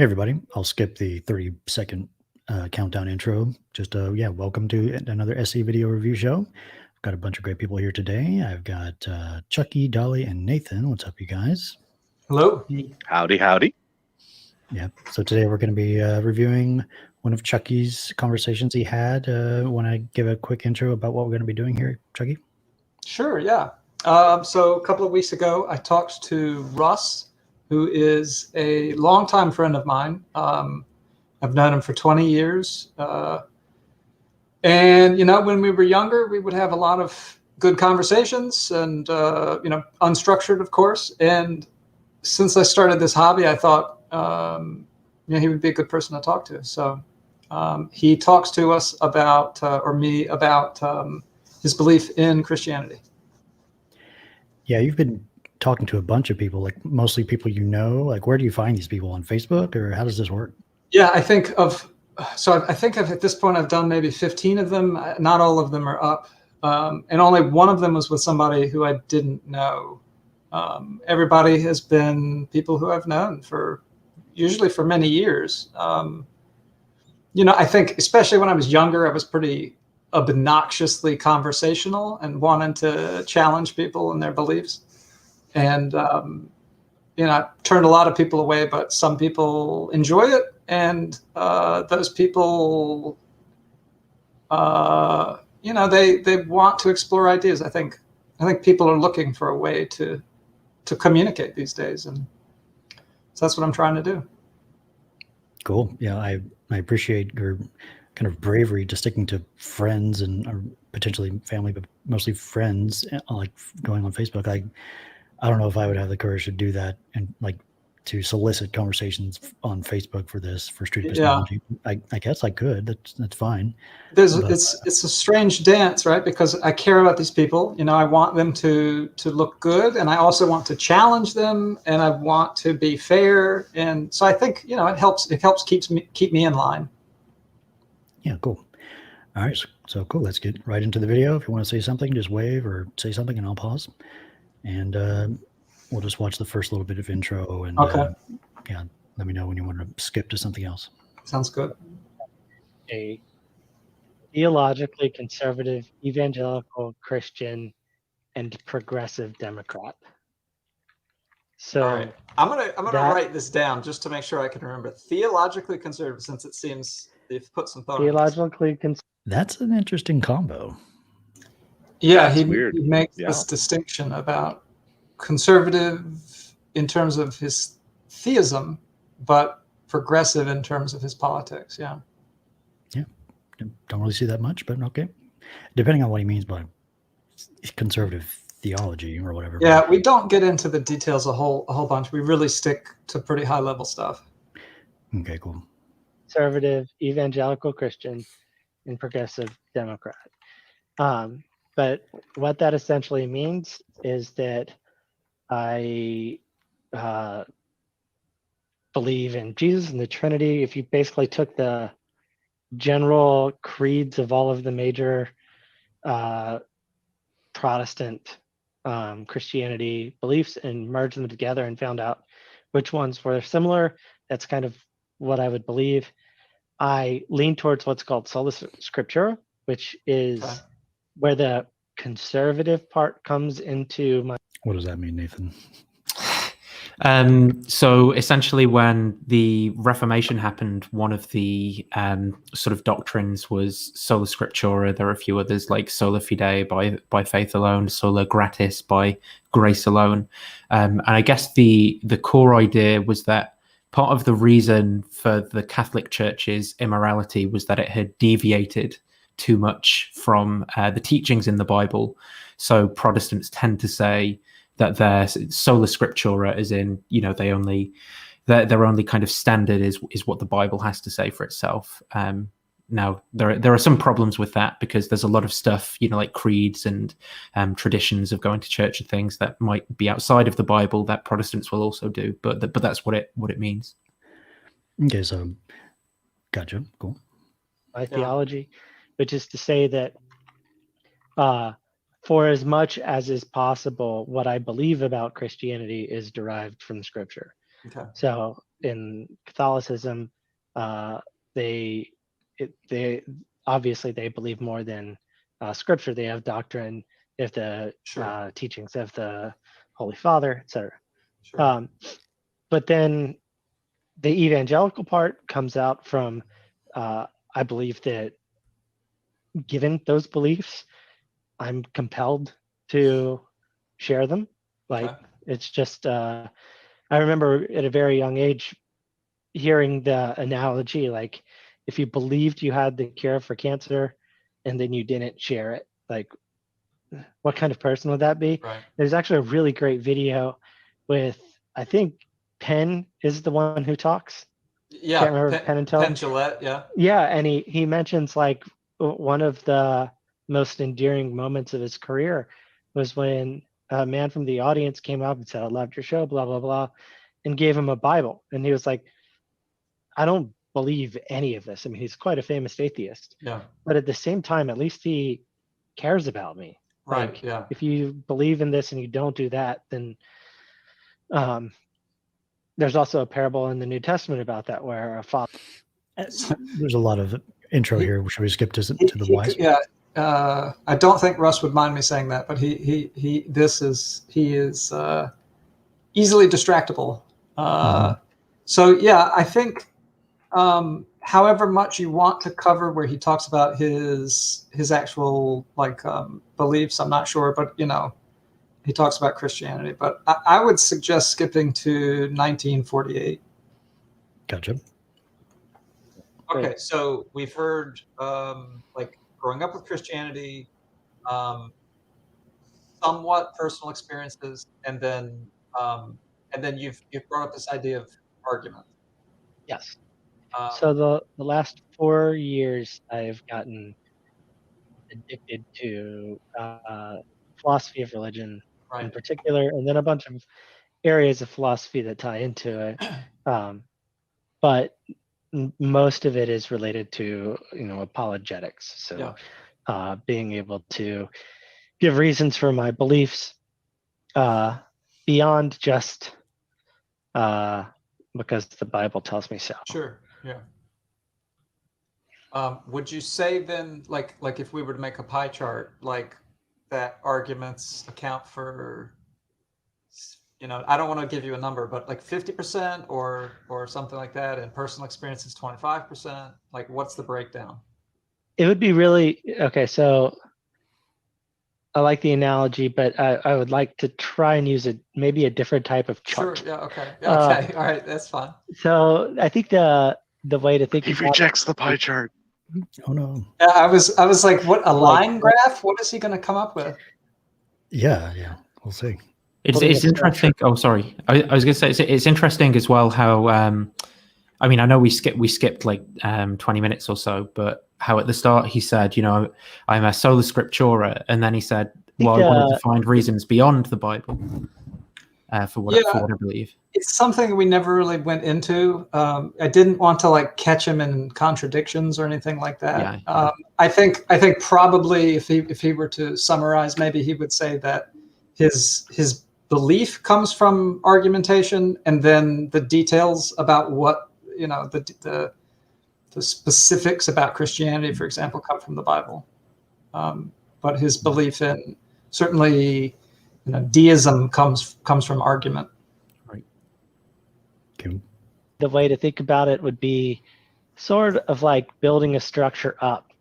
Hey everybody, I'll skip the 30-second countdown intro. Just welcome to another SE video review show. I've got a bunch of great people here today. I've got Chucky, Dali, and Nathan. What's up, you guys? Hello. Howdy, howdy. Yeah, so today we're going to be reviewing one of Chucky's conversations he had. Want to give a quick intro about what we're going to be doing here, Chucky? Sure, yeah. So a couple of weeks ago, I talked to Russ, who is a longtime friend of mine. I've known him for 20 years. And, when we were younger, we would have a lot of good conversations and, unstructured, of course. And since I started this hobby, I thought, he would be a good person to talk to. So he talks to us about, his belief in Christianity. Yeah, you've been talking to a bunch of people, like mostly people you know. Like, where do you find these people, on Facebook, or how does this work? Yeah, I think at this point I've done maybe 15 of them. Not all of them are up. And only one of them was with somebody who I didn't know. Everybody has been people who I've known usually for many years. I think especially when I was younger, I was pretty obnoxiously conversational and wanted to challenge people and their beliefs. And, I turned a lot of people away, but some people enjoy it. And those people, they want to explore ideas. I think people are looking for a way to communicate these days. And so that's what I'm trying to do. Cool. Yeah, I appreciate your kind of bravery to sticking to friends and or potentially family, but mostly friends, like going on Facebook. I don't know if I would have the courage to do that and like to solicit conversations on Facebook for street epistemology. Yeah. I guess I could. That's fine. It's a strange dance, right? Because I care about these people. I want them to look good, and I also want to challenge them, and I want to be fair. And so I think it helps. It helps keep me in line. Yeah, cool. All right, so cool. Let's get right into the video. If you want to say something, just wave or say something, and I'll pause. And we'll just watch the first little bit of intro, and okay. Let me know when you want to skip to something else. Sounds good. A theologically conservative, evangelical Christian, and progressive Democrat. So all right. I'm gonna write this down just to make sure I can remember. Theologically conservative, since it seems they've put some thought. Theologically conservative. That's an interesting combo. Yeah, he makes this distinction about conservative in terms of his theism, but progressive in terms of his politics. Yeah. Don't really see that much, but okay. Depending on what he means by conservative theology or whatever. Yeah, we don't get into the details a whole bunch. We really stick to pretty high level stuff. Okay, cool. Conservative, evangelical Christian, and progressive Democrat. But what that essentially means is that I believe in Jesus and the Trinity. If you basically took the general creeds of all of the major Protestant Christianity beliefs and merged them together and found out which ones were similar, that's kind of what I would believe. I lean towards what's called sola scriptura, which is where the conservative part comes into my. What does that mean, Nathan? So essentially, when the Reformation happened, one of the sort of doctrines was sola scriptura. There are a few others like sola fide, by faith alone, sola gratis, by grace alone. And I guess the core idea was that part of the reason for the Catholic Church's immorality was that it had deviated too much from the teachings in the Bible. So Protestants tend to say that their sola scriptura is in, their only kind of standard is what the Bible has to say for itself. Now there are some problems with that because there's a lot of stuff, like creeds and traditions of going to church and things that might be outside of the Bible that Protestants will also do. But that's what it means. Okay, so gotcha. Cool. My theology, which is to say that for as much as is possible, what I believe about Christianity is derived from Scripture. Okay. So in Catholicism, they obviously they believe more than Scripture. They have doctrine, they have the Sure. teachings of the Holy Father, etc. Sure. But then the evangelical part comes out from, I believe that given those beliefs, I'm compelled to share them. Like, Okay. it's just, I remember at a very young age hearing the analogy, like, if you believed you had the cure for cancer and then you didn't share it, like, what kind of person would that be? Right. There's actually a really great video with, I think Penn is the one who talks. Yeah. Can't remember Penn and Teller. Penn Jillette, yeah. Yeah, and he mentions like one of the most endearing moments of his career was when a man from the audience came up and said, "I loved your show," blah blah blah, and gave him a Bible, and he was like, "I don't believe any of this." I mean, he's quite a famous atheist, Yeah. but at the same time, at least he cares about me. Right. Like, Yeah. if you believe in this and you don't do that, then there's also a parable in the New Testament about that, where a father. There's a lot of intro here. Should we skip to the wise? Yeah. I don't think Russ would mind me saying that, but he is easily distractible. So yeah, I think however much you want to cover where he talks about his actual like beliefs, I'm not sure, but he talks about Christianity. But I would suggest skipping to 1948. Gotcha. Okay, so we've heard like growing up with Christianity, somewhat personal experiences, and then you've brought up this idea of argument. Yes. So the last 4 years, I've gotten addicted to philosophy of religion in Right. particular, and then a bunch of areas of philosophy that tie into it. But most of it is related to apologetics. So being able to give reasons for my beliefs beyond just because the Bible tells me so. Sure. Yeah. Would you say then, like if we were to make a pie chart, like that arguments account for, I don't want to give you a number, but like 50% or something like that, and personal experience is 25%. Like, what's the breakdown? It would be really okay. So I like the analogy, but I would like to try and use maybe a different type of chart. Sure. Yeah. Okay. Okay. All right. That's fine. So I think the way to think He about rejects the pie chart. Oh no. I was like, what, a line graph? What is he going to come up with? Yeah. We'll see. It's interesting. Oh, sorry. I was going to say it's interesting as well how I mean, I know we skipped like 20 minutes or so, but how at the start he said, I'm a sola scriptura, and then he said, well, I wanted to find reasons beyond the Bible for what I believe. It's something we never really went into. I didn't want to like catch him in contradictions or anything like that. Yeah. I think probably if he were to summarize, maybe he would say that his belief comes from argumentation, and then the details about what the specifics about Christianity, for example, come from the Bible. But his belief in certainly deism comes from argument. Right. Cool. The way to think about it would be sort of like building a structure up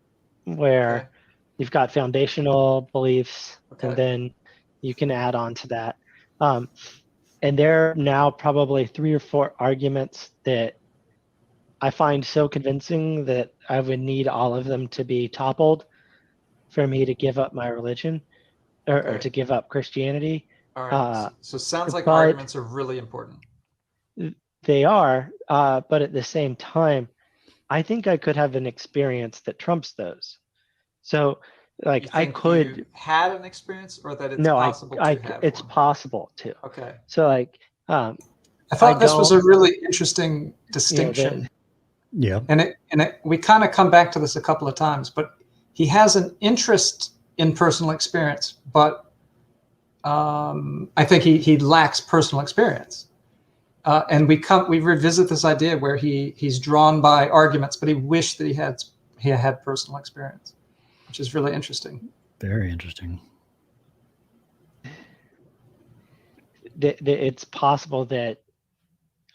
where you've got foundational beliefs, and then you can add on to that. And there are now probably 3 or 4 arguments that I find so convincing that I would need all of them to be toppled for me to give up my religion or to give up Christianity. All right. So it sounds like but arguments are really important. They are, but at the same time, I think I could have an experience that trumps those. So, like, You I think could you had an experience, or that it's possible to have it's one? possible to. Okay. So, like, I thought this was a really interesting distinction. Yeah. And we kind of come back to this a couple of times, but he has an interest in personal experience, but I think he lacks personal experience. and we revisit this idea where he's drawn by arguments, but he wished that he had personal experience, which is really interesting. Very interesting. It's possible that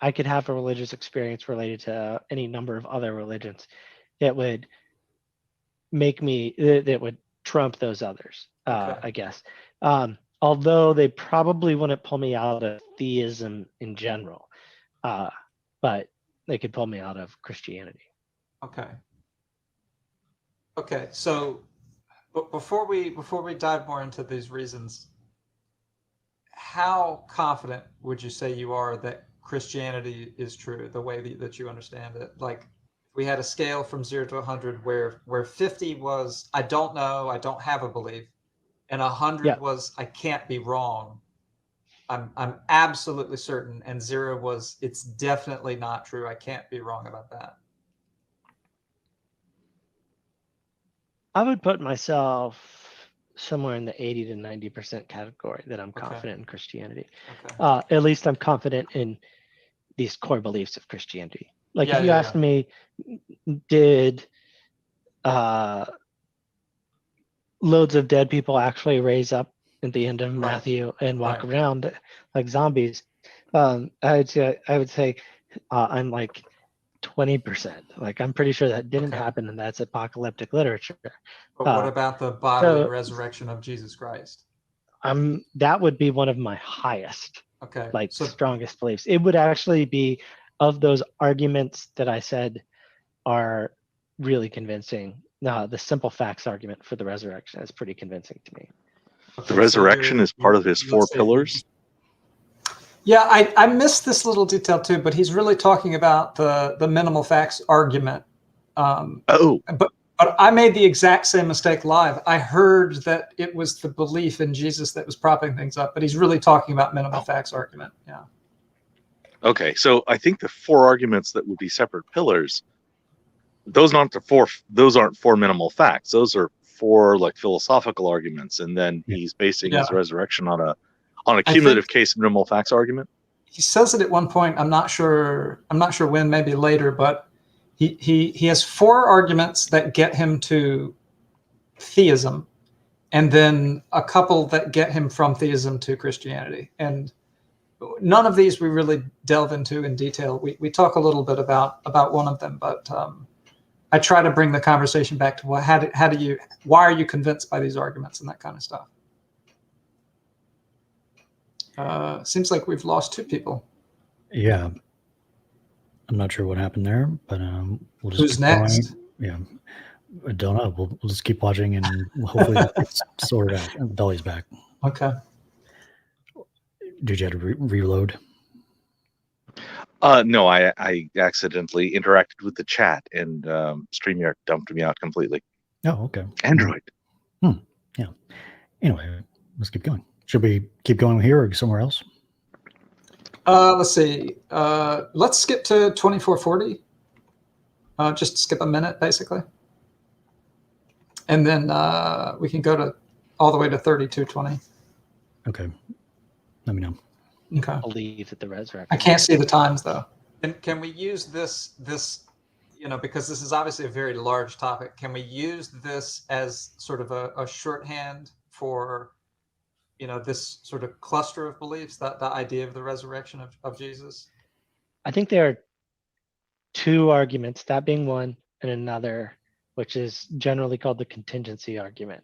I could have a religious experience related to any number of other religions that would that would trump those others, Okay. I guess. Although they probably wouldn't pull me out of theism in general, but they could pull me out of Christianity. Okay. Okay. So, but before we dive more into these reasons, how confident would you say you are that Christianity is true, the way that you understand it? Like, we had a scale from 0 to 100 where 50 was I don't know, I don't have a belief, and 100 was I can't be wrong, I'm absolutely certain, and 0 was it's definitely not true, I can't be wrong about that. I would put myself somewhere in the 80 to 90% category that I'm confident in Christianity. Okay. At least I'm confident in these core beliefs of Christianity. Like, Yeah, if you yeah, asked me, did loads of dead people actually raise up at the end of Right. Matthew and walk Right. around like zombies? I would say I'm like 20%. Like, I'm pretty sure that didn't Okay. happen, and that's apocalyptic literature. But what about the bodily so- resurrection of Jesus Christ? That would be one of my highest, Okay. like, So strongest beliefs. It would actually be, of those arguments that I said are really convincing. The simple facts argument for the resurrection is pretty convincing to me. okay, The so resurrection is part of his four let's see. pillars. Yeah, I missed this little detail too, but he's really talking about the minimal facts argument. But I made the exact same mistake live. I heard that it was the belief in Jesus that was propping things up, but he's really talking about minimal facts argument. Yeah. Okay, so I think the four arguments that would be separate pillars, those aren't four minimal facts. Those are four like philosophical arguments, and then he's basing his resurrection on a cumulative case of minimal facts argument. He says it at one point. I'm not sure when, maybe later, but he has four arguments that get him to theism, and then a couple that get him from theism to Christianity. And none of these we really delve into in detail. We talk a little bit about one of them, but I try to bring the conversation back to why are you convinced by these arguments and that kind of stuff. Seems like we've lost two people. Yeah. I'm not sure what happened there, but we'll just Who's keep next? going. Yeah. I don't know. We'll just keep watching and hopefully it's sorted out. Dali's back. Okay. Did you have to reload? No, I accidentally interacted with the chat, and StreamYard dumped me out completely. Oh, okay. Android. Yeah. Anyway, let's keep going. Should we keep going here or somewhere else? Let's see. Let's skip to 2440. Just skip a minute, basically. And then we can go to all the way to 3220. Okay. Let me know. Okay. Believe that the resurrection. I can't see the times though. And can we use this, because this is obviously a very large topic, can we use this as sort of a shorthand for, this sort of cluster of beliefs, that the idea of the resurrection of Jesus? I think there are two arguments, that being one, and another, which is generally called the contingency argument,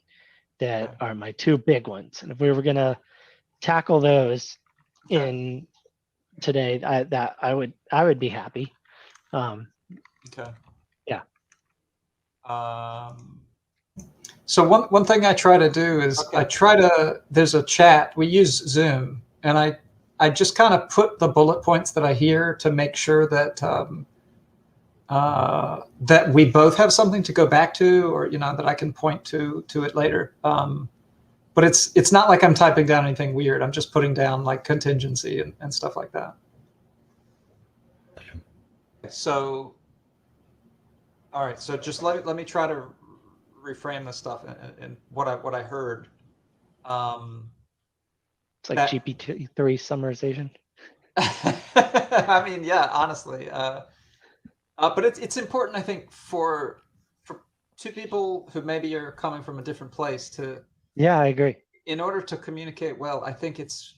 that are my two big ones. And if we were going to tackle those in today, I would be happy. Okay. Yeah. So one thing I try to do is there's a chat, we use Zoom, and I just kind of put the bullet points that I hear to make sure that that we both have something to go back to, or that I can point to it later. But it's not like I'm typing down anything weird. I'm just putting down like contingency and stuff like that. So, all right. So just let me try to reframe this stuff and what I heard. It's like GPT-3 summarization. I mean, yeah, honestly. But it's important, I think, for two people who maybe are coming from a different place to, Yeah, I agree. in order to communicate well, I think it's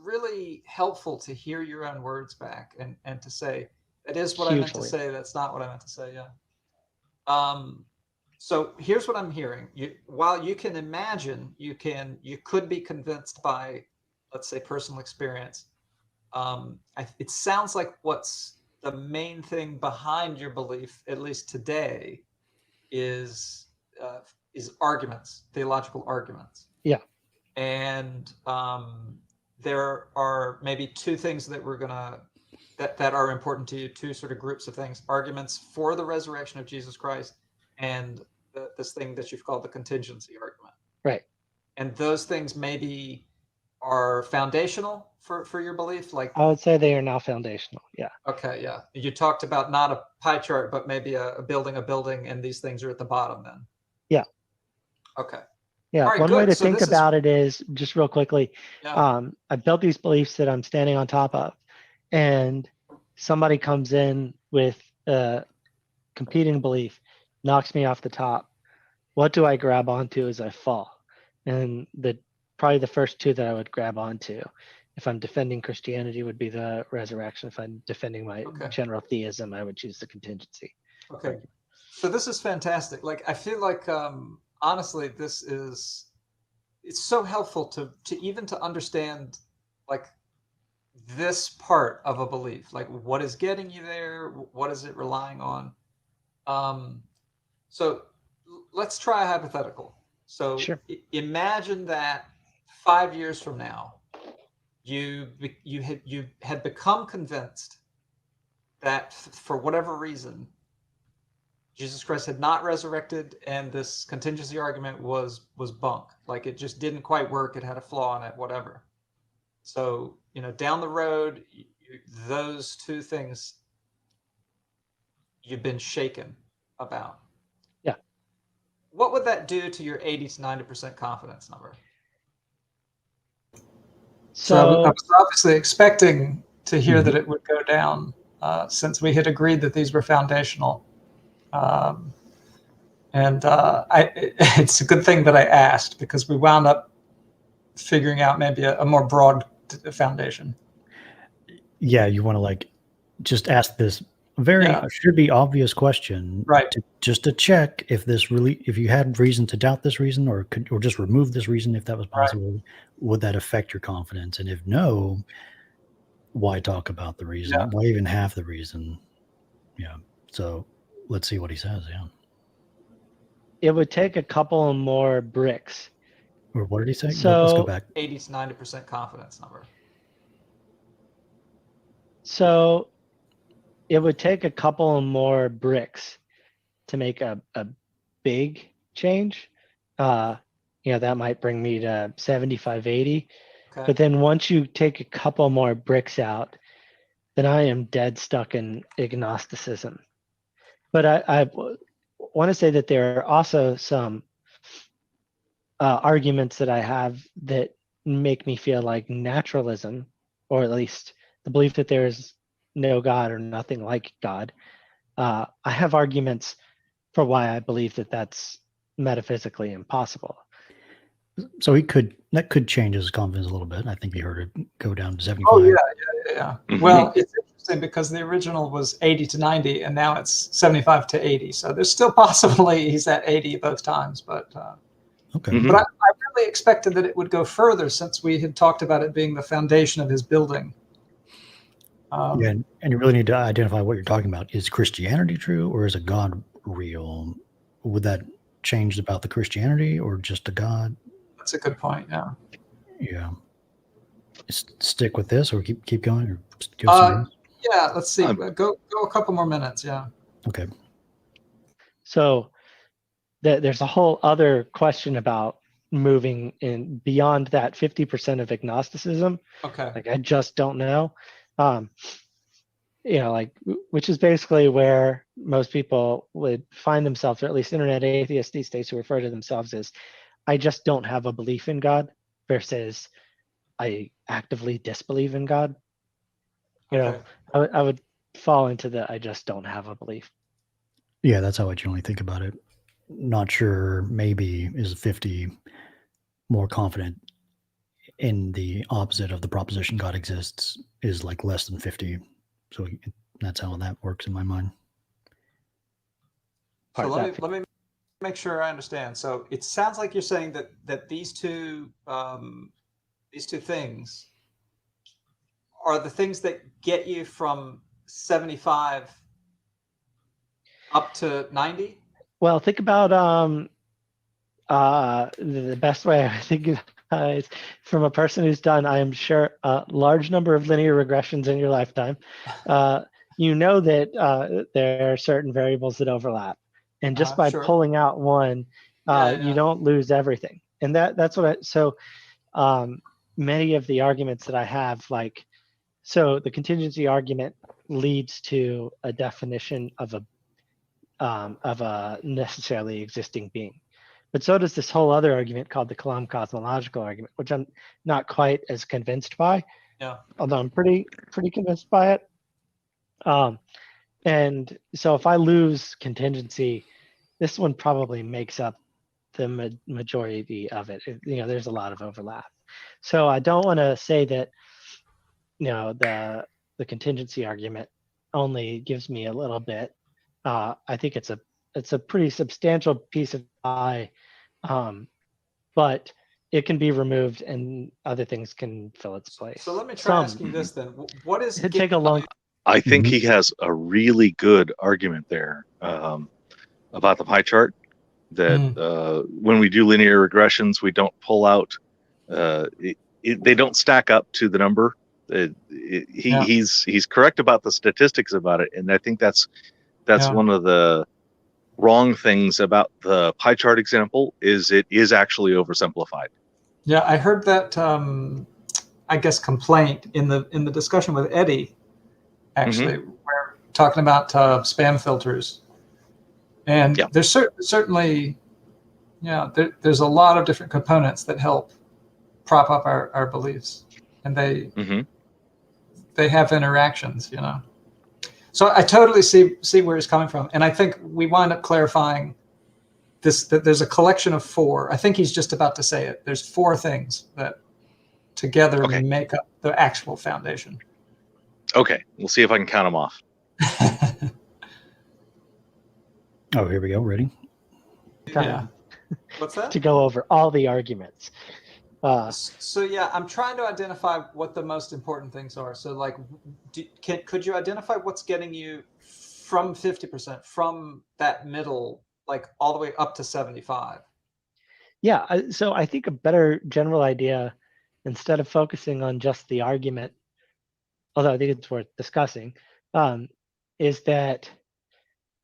really helpful to hear your own words back and to say, that is what I meant to Hugely. say, that's not what I meant to say. Yeah. So here's what I'm hearing. While you can imagine, you could be convinced by, let's say, personal experience. It sounds like what's the main thing behind your belief, at least today, is arguments, theological arguments. Yeah. And there are maybe two things that that are important to you, two sort of groups of things: arguments for the resurrection of Jesus Christ, and this thing that you've called the contingency argument. Right. And those things maybe are foundational for your belief. Like, I would say they are now foundational. Yeah. okay, yeah. You talked about not a pie chart, but maybe a building, and these things are at the bottom then. Yeah. Okay. Yeah. All right, One way good. to So think this is- about it is, just real quickly, Yeah. I built these beliefs that I'm standing on top of, and somebody comes in with a competing belief, knocks me off the top. What do I grab onto as I fall? And probably the first two that I would grab onto, if I'm defending Christianity, would be the resurrection. If I'm defending my Okay. general theism, I would choose the contingency. Okay. So this is fantastic. Like, I feel like, honestly, it's so helpful to even to understand, like, this part of a belief, like what is getting you there, what is it relying on. So let's try a hypothetical. So Sure. Imagine that 5 years from now, you had become convinced that for whatever reason, Jesus Christ had not resurrected, and this contingency argument was bunk. Like, it just didn't quite work. It had a flaw in it, whatever. So, down the road, those two things you've been shaken about. Yeah. What would that do to your 80 to 90% confidence number? So I was obviously expecting to hear that it would go down, since we had agreed that these were foundational. It's a good thing that I asked, because we wound up figuring out maybe a more broad foundation. Yeah, you want to like just ask this very should be obvious question, right? Just to check if you had reason to doubt this reason, or just remove this reason if that was possible. Right. Would that affect your confidence? And if no, why talk about the reason? Yeah. Why even half the reason? Yeah. So let's see what he says. Yeah. It would take a couple more bricks. Or what did he say? So, let's go back. 80 to 90% confidence number. So it would take a couple more bricks to make a big change. That might bring me to 75, 80. Okay. But then once you take a couple more bricks out, then I am dead stuck in agnosticism. But I want to say that there are also some arguments that I have that make me feel like naturalism, or at least the belief that there is no God or nothing like God. I have arguments for why I believe that that's metaphysically impossible. So that could change his confidence a little bit. I think he heard it go down to 75. Oh yeah. Mm-hmm. Well, it's interesting because the original was 80 to 90, and now it's 75 to 80. So there's still possibly he's at 80 both times, but okay. Mm-hmm. But I really expected that it would go further, since we had talked about it being the foundation of his building. And you really need to identify what you're talking about. Is Christianity true, or is a God real? Would that change about the Christianity or just a God? That's a good point. Yeah. Yeah. Stick with this, or keep going, or yeah. Let's see. Go a couple more minutes. Yeah. Okay. So there's a whole other question about moving in beyond that 50% of agnosticism. Okay. Like, I just don't know. Which is basically where most people would find themselves, or at least internet atheists these days, who refer to themselves as, I just don't have a belief in God, versus I actively disbelieve in God. You know, Okay. I would fall into the I just don't have a belief. Yeah, that's how I generally think about it. Not sure, maybe is 50 more confident in the opposite of the proposition God exists is like less than 50. So that's how that works in my mind. So Part that let me make sure I understand. So it sounds like you're saying that these two things are the things that get you from 75 up to 90. Well, think about the best way I think is from a person who's done, I am sure, a large number of linear regressions in your lifetime. You know that there are certain variables that overlap, and just by Sure. pulling out one, you don't lose everything. And that's what many of the arguments that I have, like, so the contingency argument leads to a definition of a necessarily existing being. But so does this whole other argument called the Kalam cosmological argument, which I'm not quite as convinced by. Yeah. Although I'm pretty convinced by it. And so if I lose contingency, this one probably makes up the majority of it. You know, there's a lot of overlap. So I don't want to say that, you know, the contingency argument only gives me a little bit. I think it's a pretty substantial piece of pie, but it can be removed and other things can fill its place. So let me try asking this then. What is it'd take a long I think he has a really good argument there about the pie chart. That when we do linear regressions, we don't pull out. They don't stack up to the number. He's correct about the statistics about it, and I think that's one of the wrong things about the pie chart example is it is actually oversimplified. Yeah, I heard that. I guess complaint in the discussion with Eddie. Actually, we're talking about spam filters, and there's certainly, there's a lot of different components that help prop up our beliefs, and they have interactions, you know. So I totally see where he's coming from, and I think we wind up clarifying this, that there's a collection of 4. I think he's just about to say it. There's 4 things that together make up the actual foundation. Okay, we'll see if I can count them off. Oh, here we go. Ready? Yeah. What's that? To go over all the arguments. So yeah, I'm trying to identify what the most important things are. So like, could you identify what's getting you from 50%, from that middle, like all the way up to 75? Yeah, so I think a better general idea, instead of focusing on just the argument, although I think it's worth discussing, is that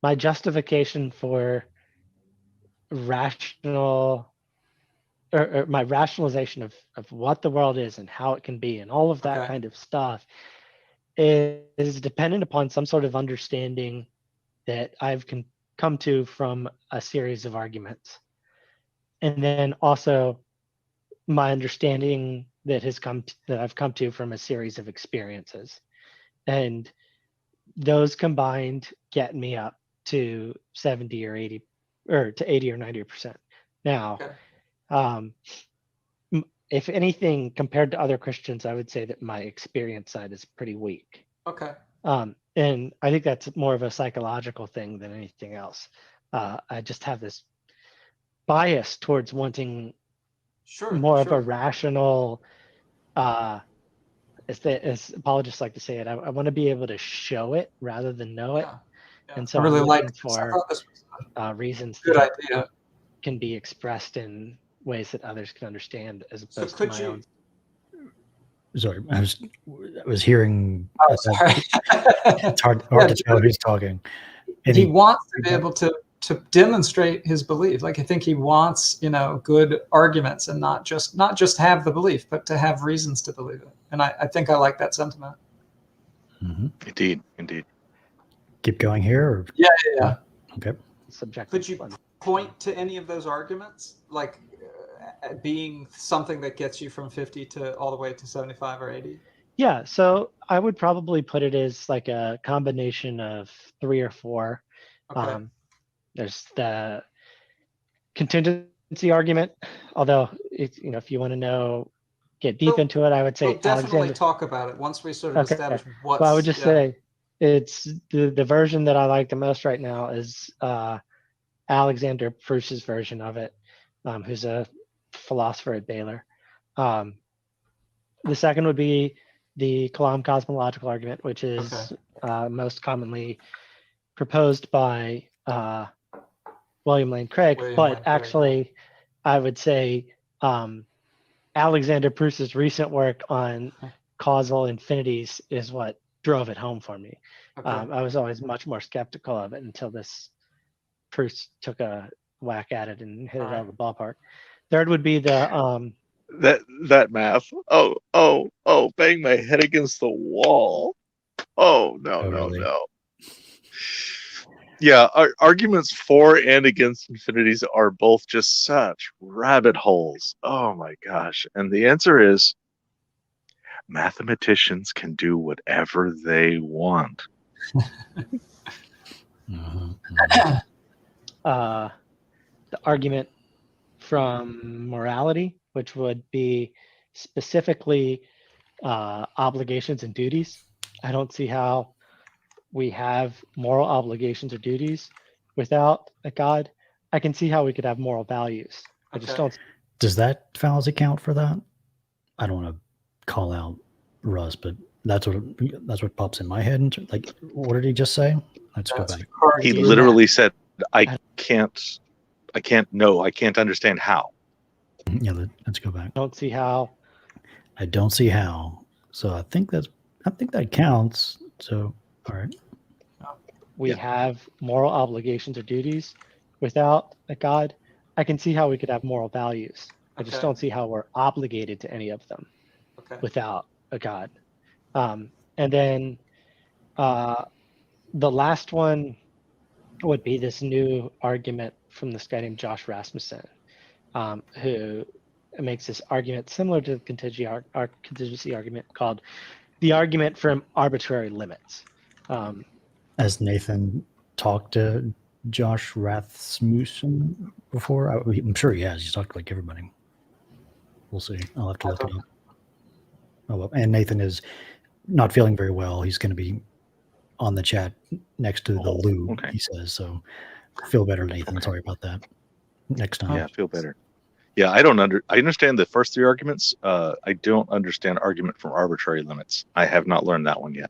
my justification for rational, or my rationalization of what the world is and how it can be and all of that kind of stuff is dependent upon some sort of understanding that I've come to from a series of arguments. And then also my understanding that I've come to from a series of experiences. And those combined get me up to 70 or 80 or to 80 or 90%. Now, if anything, compared to other Christians, I would say that my experience side is pretty weak. Okay. And I think that's more of a psychological thing than anything else. I just have this bias towards wanting more of a rational, as apologists like to say it, I want to be able to show it rather than know it. And so I really I'm like looking for reasons good that idea. can be expressed in ways that others can understand, as opposed So to my own. Sorry, I was hearing. Oh, sorry. It's hard to tell who's talking. And he wants to be able to demonstrate his belief. Like, I think he wants, good arguments, and not just have the belief, but to have reasons to believe it. And I think I like that sentiment. Indeed. Keep going here? Or? Yeah. Okay. Subjective. Could you point to any of those arguments, like being something that gets you from 50 to all the way to 75 or 80? Yeah, so I would probably put it as like a combination of 3 or 4. Okay. There's the contingency argument, although if you want to get deep We'll- into it, I would say We'll definitely Alexander. talk about it once we sort of Okay. establish what's. Well, I would just yeah. say it's the version that I like the most right now is Alexander Pruss's version of it, who's a philosopher at Baylor. The second would be the Kalam cosmological argument, which is most commonly proposed by William Lane Craig. William But Lane Craig, actually, I would say Alexander Pruss's recent work on causal infinities is what drove it home for me. Okay. I was always much more skeptical of it until this Pruss took a whack at it and hit it out of the ballpark. Third would be the that math. Oh, bang my head against the wall. Oh, no. Totally. Yeah, arguments for and against infinities are both just such rabbit holes. Oh my gosh. And the answer is mathematicians can do whatever they want. Mhm. the argument from morality, which would be specifically obligations and duties. I don't see how we have moral obligations or duties without a God. I can see how we could have moral values. I just don't. Does that fallacy count for that? I don't want to call out Russ, but that's what pops in my head. Like, what did he just say? Let's go back. He literally said, I can't understand how. Yeah, let's go back. Don't see how. I don't see how. So I think that counts. So all right. We have moral obligations or duties without a God. I can see how we could have moral values. I just don't see how we're obligated to any of them without a God. And then the last one would be this new argument from this guy named Josh Rasmussen, who makes this argument similar to the contingency argument called the argument from arbitrary limits. Has Nathan talked to Josh Rasmussen before? I'm sure he has. He's talked to like everybody. We'll see. I'll have to look it up. Oh, well. And Nathan is not feeling very well. He's going to be on the chat next to the Lou, he says. So feel better, Nathan. Sorry about that. Next time. Yeah, feel better. Yeah, I understand the first 3 arguments. I don't understand argument from arbitrary limits. I have not learned that one yet.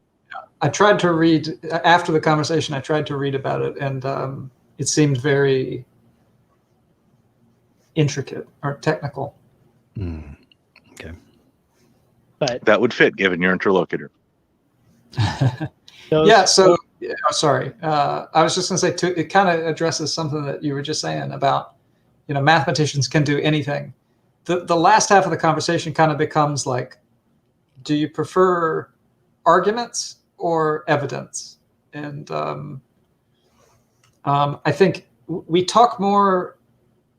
I tried to read after the conversation. I tried to read about it, and it seemed very intricate or technical. Okay, but that would fit given your interlocutor. Yeah. So, sorry. I was just going to say, it kind of addresses something that you were just saying about, mathematicians can do anything. The last half of the conversation kind of becomes like, do you prefer arguments or evidence? And I think we talk more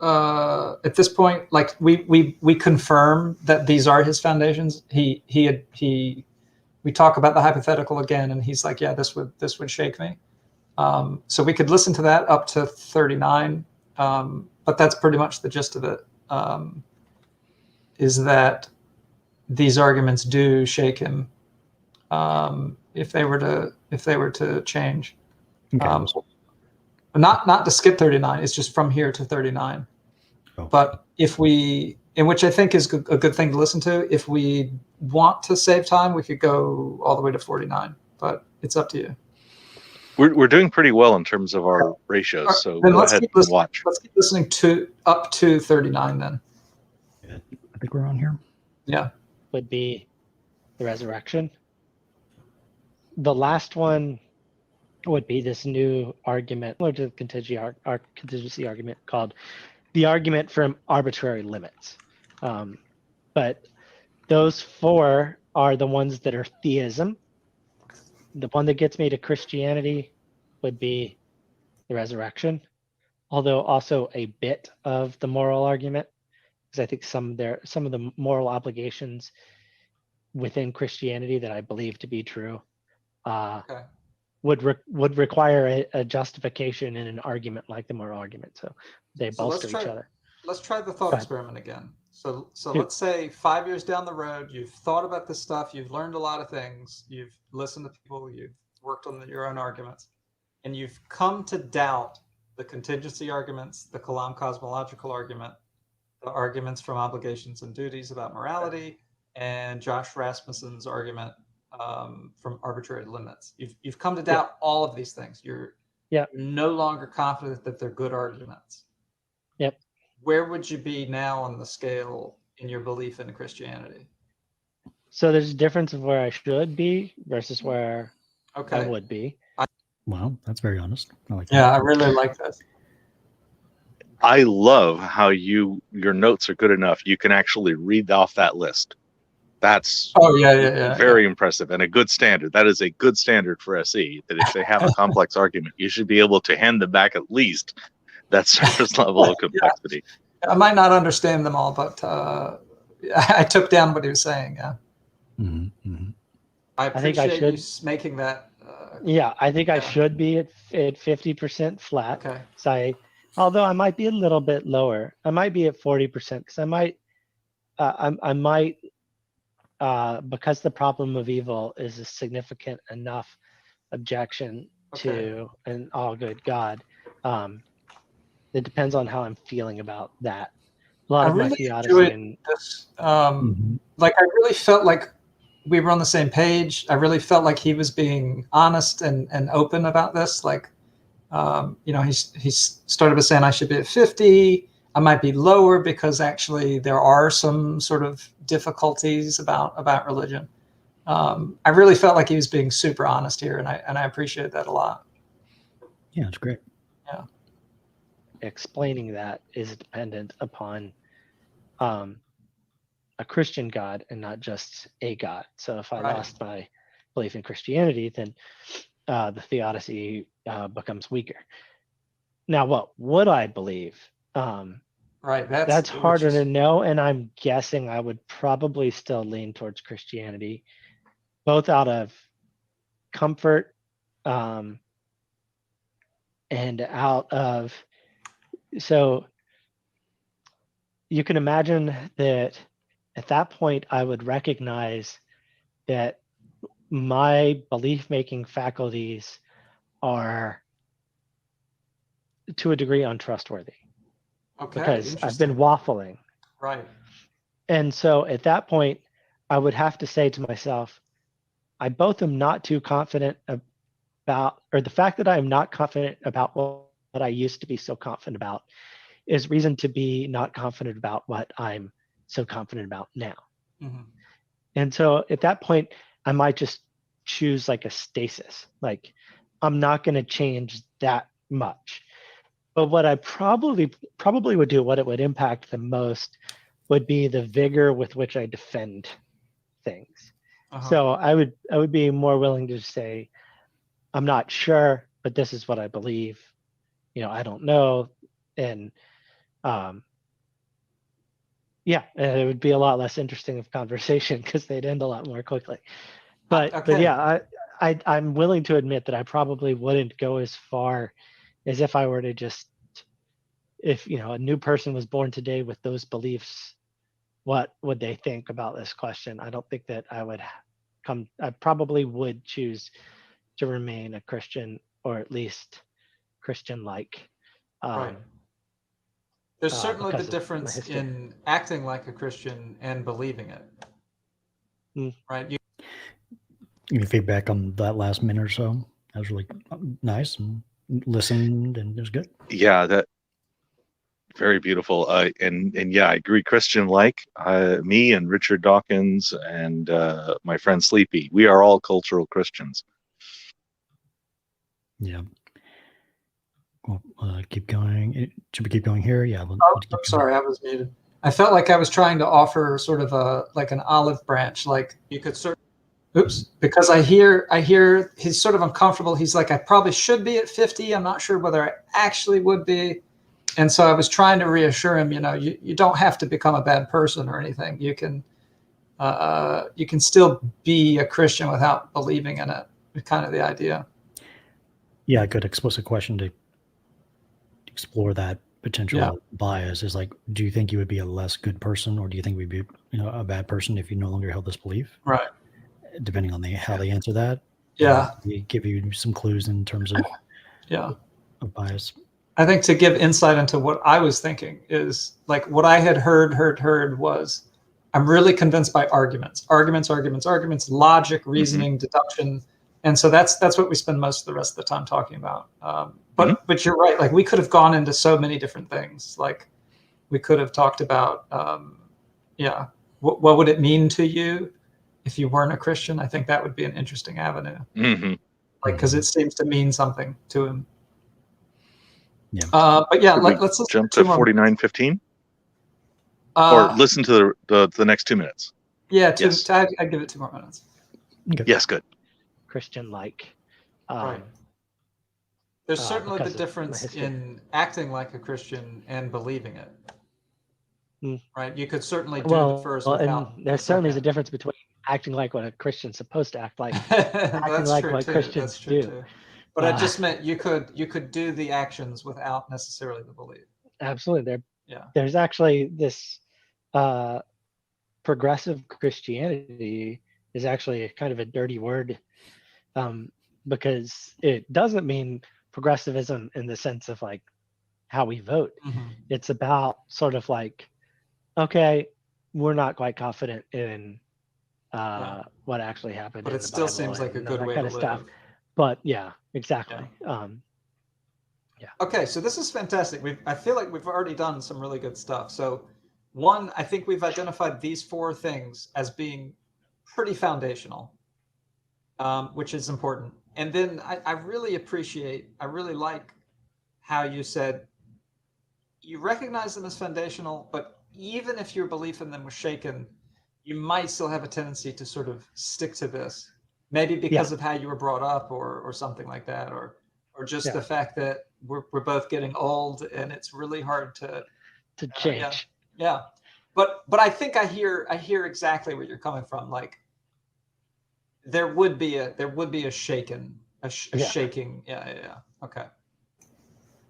at this point, like we confirm that these are his foundations. We talk about the hypothetical again, and he's like, yeah, this would shake me. So we could listen to that up to 39, but that's pretty much the gist of it. Is that these arguments do shake him if they were to change. Okay. Not to skip 39. It's just from here to 39. Oh. But which I think is a good thing to listen to. If we want to save time, we could go all the way to 49, but it's up to you. We're doing pretty well in terms of our ratios, so go ahead and watch. Let's keep listening to up to 39 then. Yeah, I think we're on here. Yeah. Would be the resurrection. The last one would be this new argument, or the contingency argument called the argument from arbitrary limits. But those 4 are the ones that are theism. The one that gets me to Christianity would be the resurrection, although also a bit of the moral argument, because I think some of the moral obligations within Christianity that I believe to be true Okay. would require a justification in an argument like the moral argument. So they So let's bolster each try. other. Let's try the thought Go ahead. experiment again. So Do. let's say 5 years down the road, you've thought about this stuff, you've learned a lot of things, you've listened to people, you've worked on your own arguments, and you've come to doubt the contingency arguments, the Kalam cosmological argument, the arguments from Obligations and Duties about morality, and Josh Rasmussen's argument from Arbitrary Limits. You've come to doubt all of these things. You're no longer confident that they're good arguments. Yep. Where would you be now on the scale in your belief in Christianity? So there's a difference of where I should be versus where I would be. Wow, that's very honest. I like Yeah, that. I really like this. I love how your notes are good enough. You can actually read off that list. That's very impressive and a good standard. That is a good standard for SE, that if they have a complex argument, you should be able to hand them back at least that surface level of complexity. I might not understand them all, but I took down what he was saying. Yeah. Mm-hmm, mm-hmm. I appreciate you making that. I think I should be at 50% flat. Okay. So although I might be a little bit lower, I might be at 40% because I might, because the problem of evil is a significant enough objection to an all good God. It depends on how I'm feeling about that. A lot of my theodicy and this. Like I really felt like we were on the same page. I really felt like he was being honest and open about this. Like, he started by saying I should be at 50. I might be lower because actually there are some sort of difficulties about religion. I really felt like he was being super honest here, and I appreciate that a lot. Yeah, it's great. Yeah. Explaining that is dependent upon a Christian God and not just a God. So if I lost my belief in Christianity, then the theodicy becomes weaker. Now, what would I believe? That's harder to know, and I'm guessing I would probably still lean towards Christianity, both out of comfort and out of, so you can imagine that at that point I would recognize that my belief-making faculties are to a degree untrustworthy. Because I've been waffling. Right. And so at that point, I would have to say to myself, I both am not too confident about, or the fact that I am not confident about what I used to be so confident about is reason to be not confident about what I'm so confident about now. Mm-hmm. And so at that point, I might just choose like a stasis. Like I'm not going to change that much. But what I probably would do, what it would impact the most, would be the vigor with which I defend things. So I would be more willing to say, I'm not sure, but this is what I believe. I don't know, and it would be a lot less interesting of conversation because they'd end a lot more quickly. But I'm willing to admit that I probably wouldn't go as far as if I were to just, if a new person was born today with those beliefs, what would they think about this question? I don't think that I probably would choose to remain a Christian, or at least Christian-like. Right. There's certainly the difference in acting like a Christian and believing it. Right. Any feedback on that last minute or so? That was really nice and listened, and it was good. Yeah, that very beautiful. And I agree. Christian, like me and Richard Dawkins and my friend Sleepy, we are all cultural Christians. Yeah. Well, keep going. Should we keep going here? Yeah. I'm sorry, I was muted. I felt like I was trying to offer sort of an olive branch, like you could because I hear he's sort of uncomfortable. He's like, I probably should be at 50. I'm not sure whether I actually would be. And so I was trying to reassure him, you don't have to become a bad person or anything. You can you can still be a Christian without believing in it. Is kind of the idea. Yeah, a good explicit question to explore that potential bias is like, do you think you would be a less good person, or do you think we'd be, a bad person if you no longer held this belief? Right. Depending on how they answer that. Yeah. They give you some clues in terms of of bias. I think to give insight into what I was thinking is like what I had heard was, I'm really convinced by arguments, logic, reasoning, deduction. And so that's what we spend most of the rest of the time talking about. But you're right. Like we could have gone into so many different things. Like we could have talked about, what would it mean to you if you weren't a Christian? I think that would be an interesting avenue. Like, because it seems to mean something to him. Yeah. But yeah, let's jump to 49:15, or listen to the next 2 minutes. Yeah, I give it 2 more minutes. Okay. Yes, good. Christian-like. Right. There's certainly the because of difference history. in acting like a Christian and believing it. Right? You could certainly do the first and without. there certainly is a difference between acting like what a Christian's supposed to act like, acting That's like true what too. Christians That's true do. too. But I just meant you could do the actions without necessarily the belief. Absolutely. Yeah. There's actually this progressive Christianity is actually kind of a dirty word, because it doesn't mean progressivism in the sense of like how we vote. It's about sort of like, okay, we're not quite confident in what actually happened, but in it the still Bible seems like a and good that way kind to of stuff. live. But yeah, exactly. Okay, so this is fantastic. I feel like we've already done some really good stuff. So one, I think we've identified these 4 things as being pretty foundational, which is important. And then I really like how you said you recognize them as foundational, but even if your belief in them was shaken, you might still have a tendency to sort of stick to this, maybe because of how you were brought up or something like that, or just the fact that we're both getting old and it's really hard to change. But I think I hear exactly where you're coming from. Like there would be a shaking. Okay,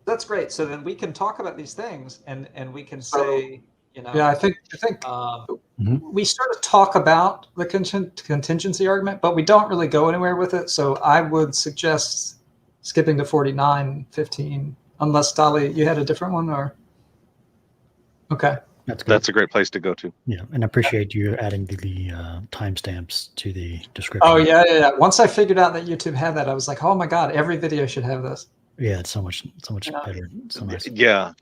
that's great. So then we can talk about these things and we can say, I think we sort of talk about the contingency argument, but we don't really go anywhere with it. So I would suggest skipping to 49:15, unless Dali, you had a different one, or okay. That's good. That's a great place to go to. Yeah, and I appreciate you adding the timestamps to the description. Oh yeah. Once I figured out that YouTube had that, I was like, oh my god, every video should have this. Yeah, it's so much better. So nice. Yeah.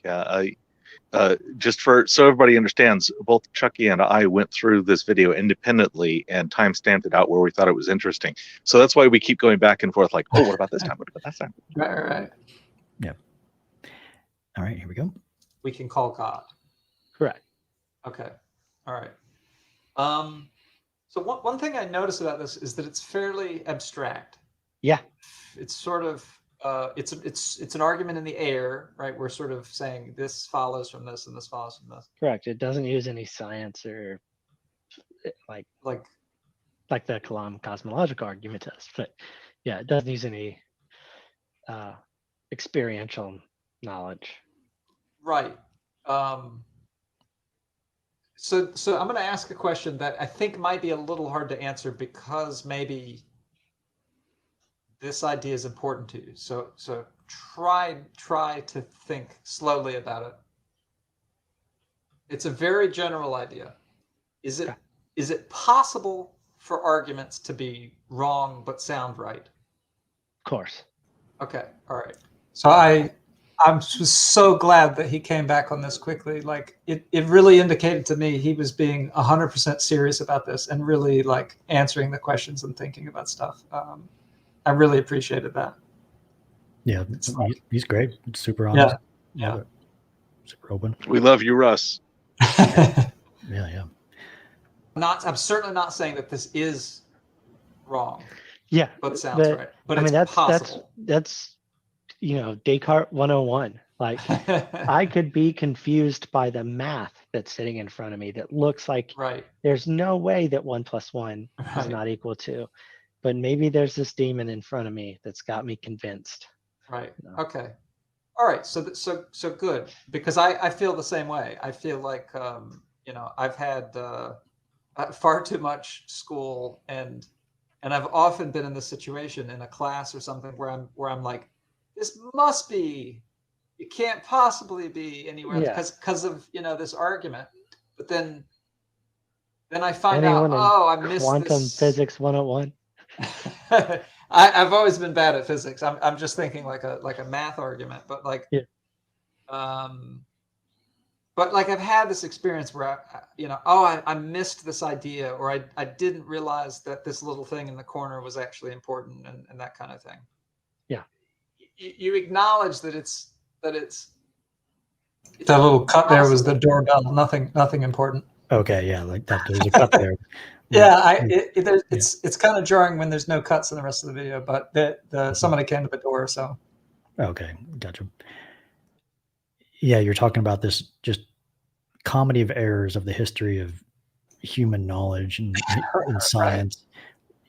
Just so everybody understands, both Chucky and I went through this video independently and time-stamped it out where we thought it was interesting. So that's why we keep going back and forth like, oh, what about this time? What about that time? Right. Yeah. All right, here we go. We can call God. Correct. Okay. All right. So one thing I noticed about this is that it's fairly abstract. Yeah. It's sort of it's an argument in the air, right? We're sort of saying this follows from this and this follows from this. Correct. It doesn't use any science or like the Kalam cosmological argument does, but yeah, it doesn't use any experiential knowledge. Right. So I'm going to ask a question that I think might be a little hard to answer because maybe this idea is important to you. So try to think slowly about it. It's a very general idea. Is it possible for arguments to be wrong but sound right? Of course. Okay. All right. So I'm so glad that he came back on this quickly. Like it really indicated to me he was being 100% serious about this and really like answering the questions and thinking about stuff. I really appreciated that. Yeah, he's great. Super honest. Yeah. Super open. We love you, Russ. Yeah. I'm certainly not saying that this is wrong. Yeah, but sounds right. But I mean, that's possible. That's Descartes 101. Like I could be confused by the math that's sitting in front of me that looks like Right. there's no way that 1 + 1 is Right. not equal to, but maybe there's this demon in front of me that's got me convinced. Right. No. Okay. All right. So good, because I feel the same way. I feel like I've had far too much school, and I've often been in this situation in a class or something where I'm like, this must be, it can't possibly be anywhere because of this argument, but then I find Anyone out, in I missed quantum this. physics 101? I've always been bad at physics. I'm just thinking like a math argument, but like, Yeah. But like I've had this experience where I missed this idea, or I didn't realize that this little thing in the corner was actually important, and that kind of thing. Yeah. You acknowledge that it's that little cut there was the doorbell. Nothing important. Okay, yeah, like that. There's a cut there. Yeah, it's kind of jarring when there's no cuts in the rest of the video, but somebody came to the door, so. Okay, gotcha. Yeah, you're talking about this just comedy of errors of the history of human knowledge and science.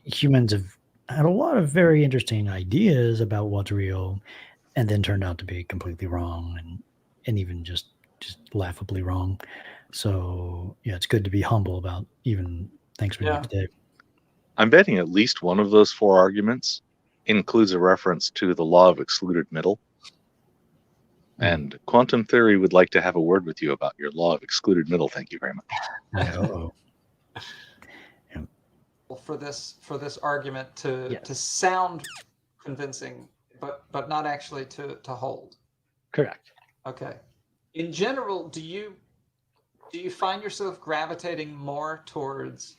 Right. Humans have had a lot of very interesting ideas about what's real, and then turned out to be completely wrong, and even just laughably wrong. So yeah, it's good to be humble about even things we know today. I'm betting at least one of those 4 arguments includes a reference to the law of excluded middle. And quantum theory would like to have a word with you about your law of excluded middle. Thank you very much. Oh. Yeah. For this argument to sound convincing, but not actually to hold. Correct. Okay. In general, do you find yourself gravitating more towards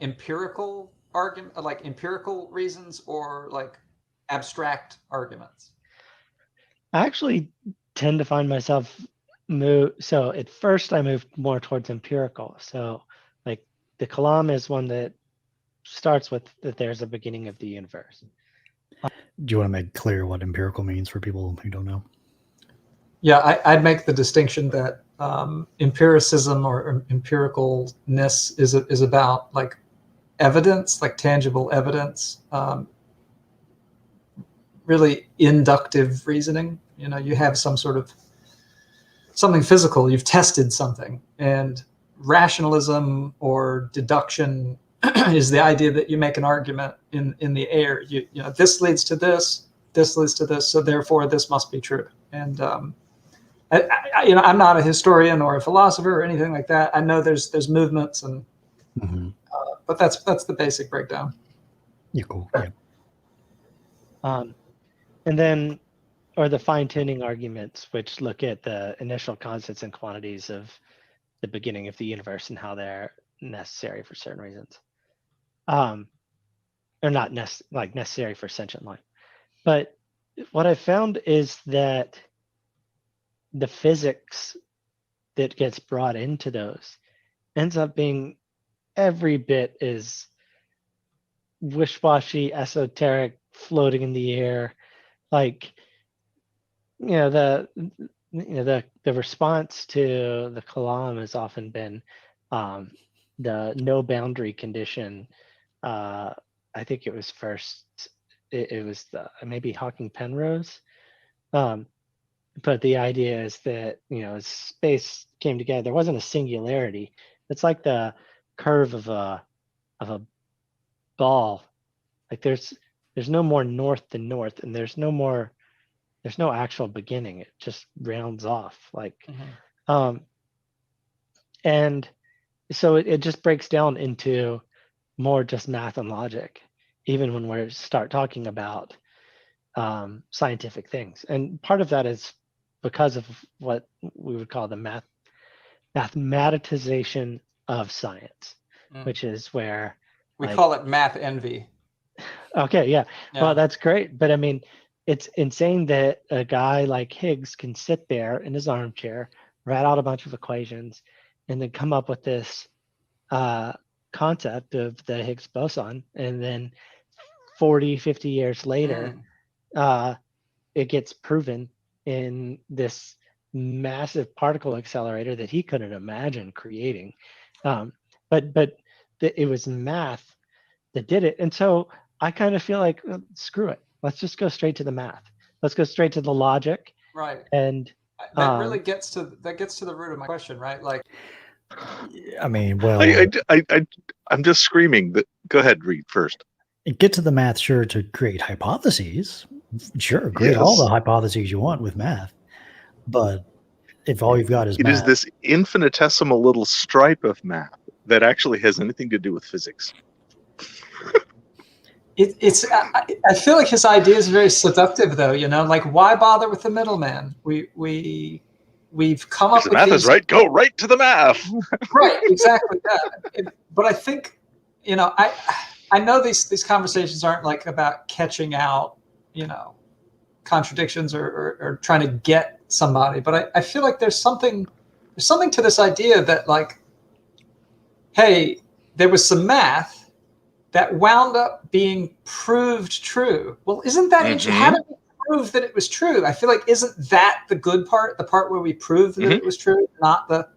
empirical argument, like empirical reasons, or like abstract arguments? I actually tend to find myself so at first I moved more towards empirical. So like the Kalam is one that starts with that there's a beginning of the universe. Do you want to make clear what empirical means for people who don't know? Yeah, I'd make the distinction that empiricism or empiricalness is about like evidence, like tangible evidence, really inductive reasoning. You have some sort of something physical, you've tested something, and rationalism or deduction is the idea that you make an argument in the air. This leads to this leads to this, so therefore this must be true. And I'm not a historian or a philosopher or anything like that. I know there's movements, and but that's the basic breakdown. Yeah, cool. Yeah. And then, or the fine-tuning arguments, which look at the initial constants and quantities of the beginning of the universe and how they're necessary for certain reasons, or not necessary for sentient life. But what I found is that the physics that gets brought into those ends up being every bit as wish-washy, esoteric, floating in the air. Like, the response to the Kalam has often been the no boundary condition. I think it was first. It was maybe Hawking Penrose. But the idea is that as space came together, there wasn't a singularity. It's like the curve of a ball. Like there's no more north than north, and there's no actual beginning. It just rounds off. And so it just breaks down into more just math and logic, even when we start talking about scientific things. And part of that is because of what we would call the mathematization of science, which is where we call it math envy. Okay, yeah. Well, that's great. But I mean, it's insane that a guy like Higgs can sit there in his armchair, write out a bunch of equations, and then come up with this concept of the Higgs boson. And then 40, 50 years later, it gets proven in this massive particle accelerator that he couldn't imagine creating. But it was math that did it. And so I kind of feel like, screw it. Let's just go straight to the math. Let's go straight to the logic. Right. And that really gets to the root of my question, right? Like, I mean, well, I'm just screaming. Go ahead, Reid first. Get to the math, sure, to create hypotheses. Sure, create all the hypotheses you want with math. But if all you've got is it math, is this infinitesimal little stripe of math that actually has anything to do with physics. I feel like his idea is very seductive, though. Like, why bother with the middleman? We've come up with math is right. Go right to the math. Right, exactly that. But I think, I know these conversations aren't like about catching out, contradictions or trying to get somebody. But I feel like there's something to this idea that, like, hey, there was some math that wound up being proved true. Well, isn't that interesting? How did we prove that it was true? I feel like, isn't that the good part, the part where we proved that it was true, not the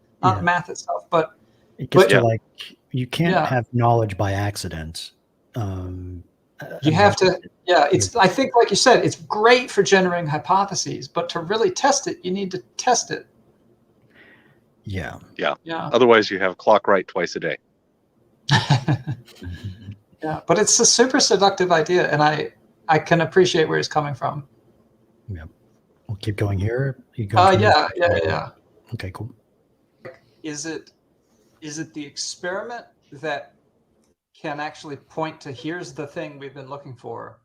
math itself? But it gets to like, you can't have knowledge by accident. You have to, I think, like you said, it's great for generating hypotheses, but to really test it, you need to test it. Yeah. Otherwise, you have clock right twice a day. Yeah, but it's a super seductive idea, and I can appreciate where he's coming from. Yeah, we'll keep going here. Yeah. Okay, cool. Is it the experiment that can actually point to here's the thing we've been looking for,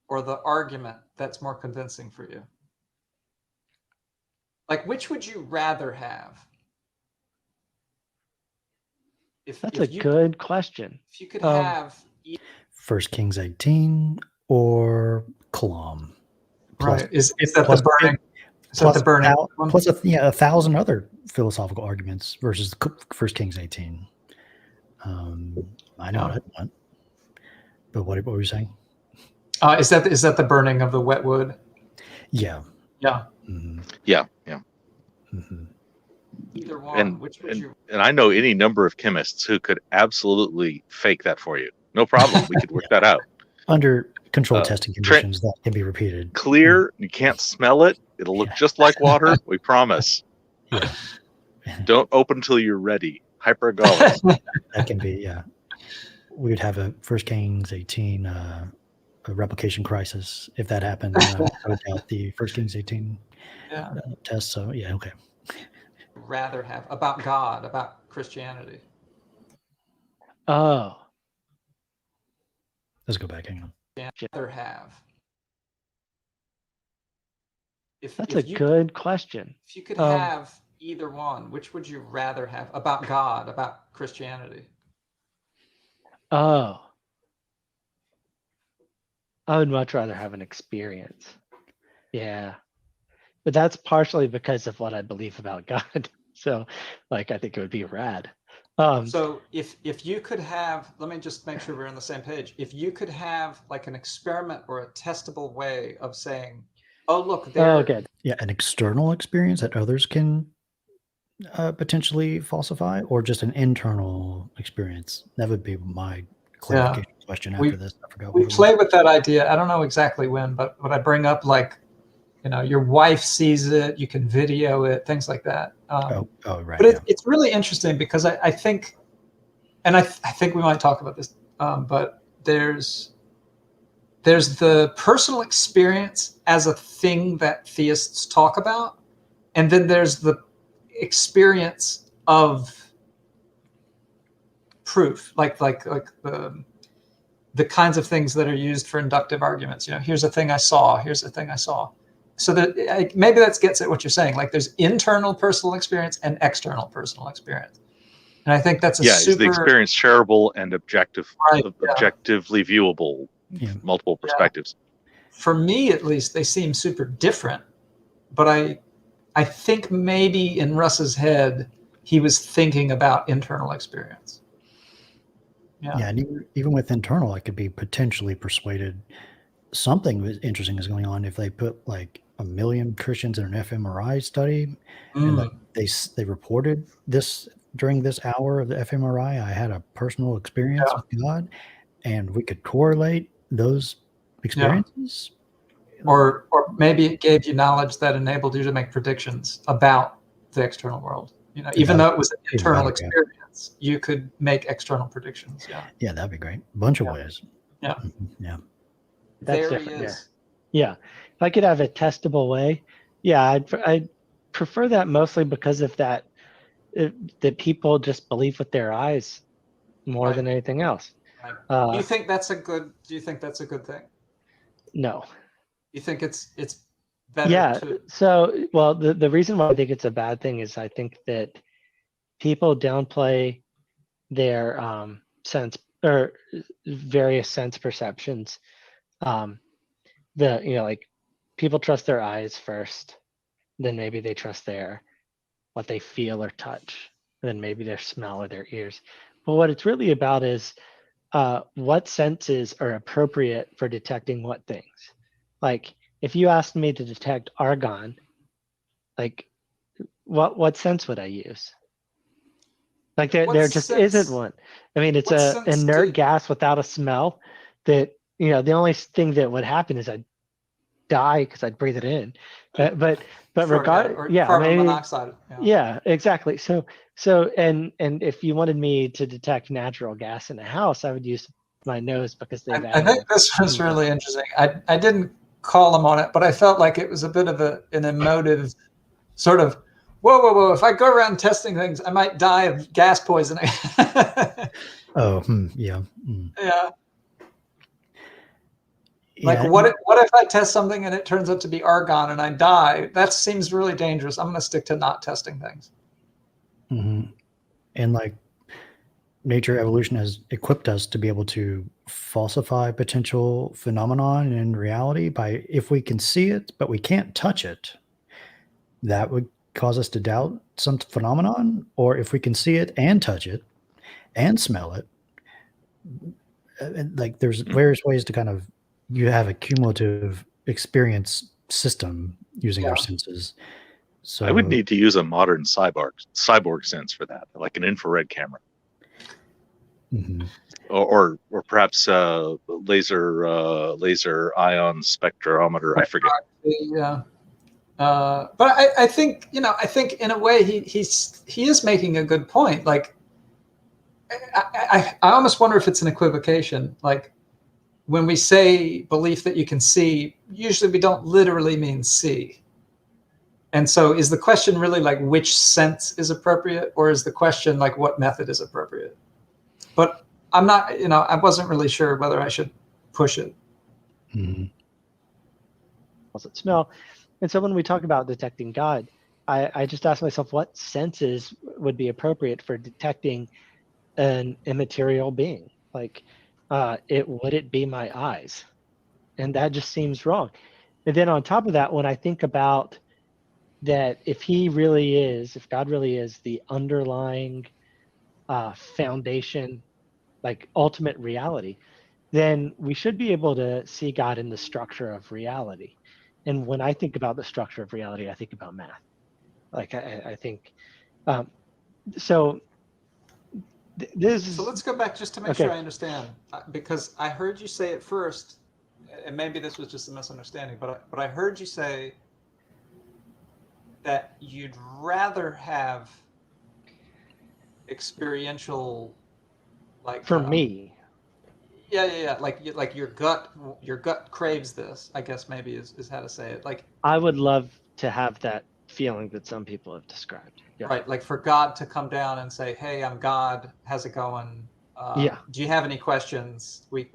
or the argument that's more convincing for you? Like, which would you rather have? That's a good question. If you could have 1 Kings 18 or Kalam. Right. Is that the burning? Is that the burning one? Plus 1,000 other philosophical arguments versus 1 Kings 18. I know what I want. But what were you saying? Is that the burning of the wet wood? Yeah. Yeah. Mm-hmm. Yeah. Mm-hmm. Either one. Which would you? And I know any number of chemists who could absolutely fake that for you. No problem. We could work that out. Under controlled testing conditions that can be repeated. Clear. You can't smell it. It'll look just like water. We promise. Yeah. Don't open until you're ready. Hypergolic. That can be, we would have a 1 Kings 18 a replication crisis if that happened. I would doubt the 1 Kings 18 test. So okay. Rather have about God, about Christianity. Oh. Let's go back. Hang on. Rather have. That's a good question. If you could have either one, which would you rather have about God, about Christianity? Oh. I would much rather have an experience. Yeah. But that's partially because of what I believe about God. So, like, I think it would be rad. So if you could have, let me just make sure we're on the same page. If you could have like an experiment or a testable way of saying, oh, look, there. Oh, good. Yeah, an external experience that others can potentially falsify, or just an internal experience. That would be my clarification question after this. I forgot. We play with that idea. I don't know exactly when, but I bring up, like, your wife sees it, you can video it, things like that. Right. But it's really interesting because I think, and I think we might talk about this, but there's the personal experience as a thing that theists talk about, and then there's the experience of proof, like the kinds of things that are used for inductive arguments. Here's a thing I saw. Here's a thing I saw. So that maybe that gets at what you're saying. Like, there's internal personal experience and external personal experience, and I think that's is the experience shareable and objectively viewable, multiple perspectives. For me, at least, they seem super different. But I think maybe in Russ's head, he was thinking about internal experience. Yeah, and even with internal, I could be potentially persuaded something interesting is going on if they put, like, 1 million Christians in an fMRI study, and that they reported this during this hour of the fMRI. I had a personal experience with God, and we could correlate those experiences. Or maybe it gave you knowledge that enabled you to make predictions about the external world. You know, even though it was an internal experience, you could make external predictions. Yeah, that'd be great. A bunch of ways. Yeah. Yeah. That's There different. he is. Yeah. If I could have a testable way, I'd prefer that mostly because of that people just believe with their eyes more than anything else. Right. Do you think that's a good thing? No. You think it's better? Yeah. So, well, the reason why I think it's a bad thing is I think that people downplay their sense or various sense perceptions. Like people trust their eyes first, then maybe they trust what they feel or touch, then maybe their smell or their ears. But what it's really about is what senses are appropriate for detecting what things. Like if you asked me to detect argon, like what sense would I use? Like there just isn't one. I mean, it's a inert gas without a smell that, the only thing that would happen is I'd die because I'd breathe it in. But regardless, carbon monoxide. Yeah, exactly. So and if you wanted me to detect natural gas in a house, I would use my nose because they've I think this was really interesting. I didn't call him on it, but I felt like it was a bit of an emotive sort of, whoa. If I go around testing things, I might die of gas poisoning. Yeah. Yeah. Like what if I test something and it turns out to be argon and I die? That seems really dangerous. I'm going to stick to not testing things. Mm-hmm. And like nature evolution has equipped us to be able to falsify potential phenomenon in reality by, if we can see it but we can't touch it, that would cause us to doubt some phenomenon. Or if we can see it and touch it and smell it, like there's various ways to kind of, you have a cumulative experience system using our senses. So I would need to use a modern cyborg sense for that, like an infrared camera, or perhaps laser ion spectrometer. I forget. Yeah. But I think in a way he is making a good point. Like I almost wonder if it's an equivocation. Like when we say belief that you can see, usually we don't literally mean see. And so is the question really like which sense is appropriate, or is the question like what method is appropriate? But I'm not, I wasn't really sure whether I should push it. Does it smell? And so when we talk about detecting God, I just ask myself what senses would be appropriate for detecting an immaterial being. Like would it be my eyes? And that just seems wrong. And then on top of that, when I think about that, if God really is the underlying foundation, like ultimate reality, then we should be able to see God in the structure of reality. And when I think about the structure of reality, I think about math. Like I think, so let's go back just to make sure I understand, because I heard you say at first, and maybe this was just a misunderstanding, but I heard you say that you'd rather have experiential, like for me. Yeah. Like your gut craves this, I guess maybe is how to say it. Like I would love to have that feeling that some people have described. Yeah. Right, like for God to come down and say, "Hey, I'm God. How's it going? Do you have any questions?" And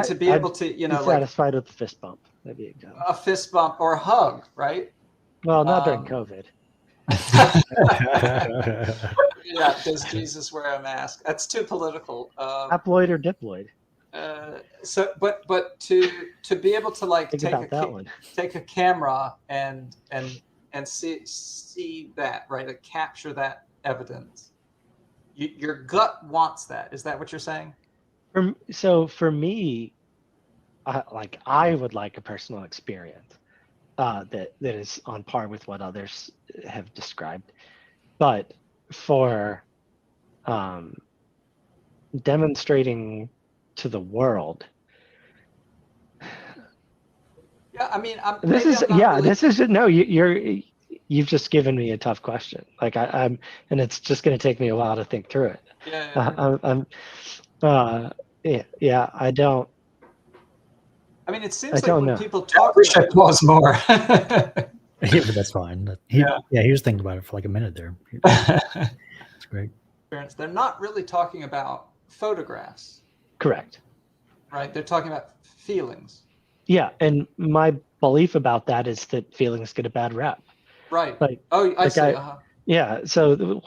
to be able to, be satisfied with a fist bump. That'd be a fist bump or a hug, right? Well, not during COVID. Yeah, does Jesus wear a mask? That's too political. Haploid or diploid. But to be able to like take a camera and see that, right, to capture that evidence, your gut wants that. Is that what you're saying? So for me, I would like a personal experience that is on par with what others have described. But for demonstrating to the world, Yeah, I mean, this maybe is I'm not really, this is no. You've just given me a tough question. Like I'm, and it's just going to take me a while to think through it. yeah. Yeah. I don't. I mean, it I seems like don't when know. people I talk wish I about paused more. Yeah, but that's fine. Yeah. He was thinking about it for like a minute there. It's great. experience, they're not really talking about photographs, Correct. right? They're talking about feelings. Yeah, and my belief about that is that feelings get a bad rep. Right. Like, Oh, I like see. yeah. So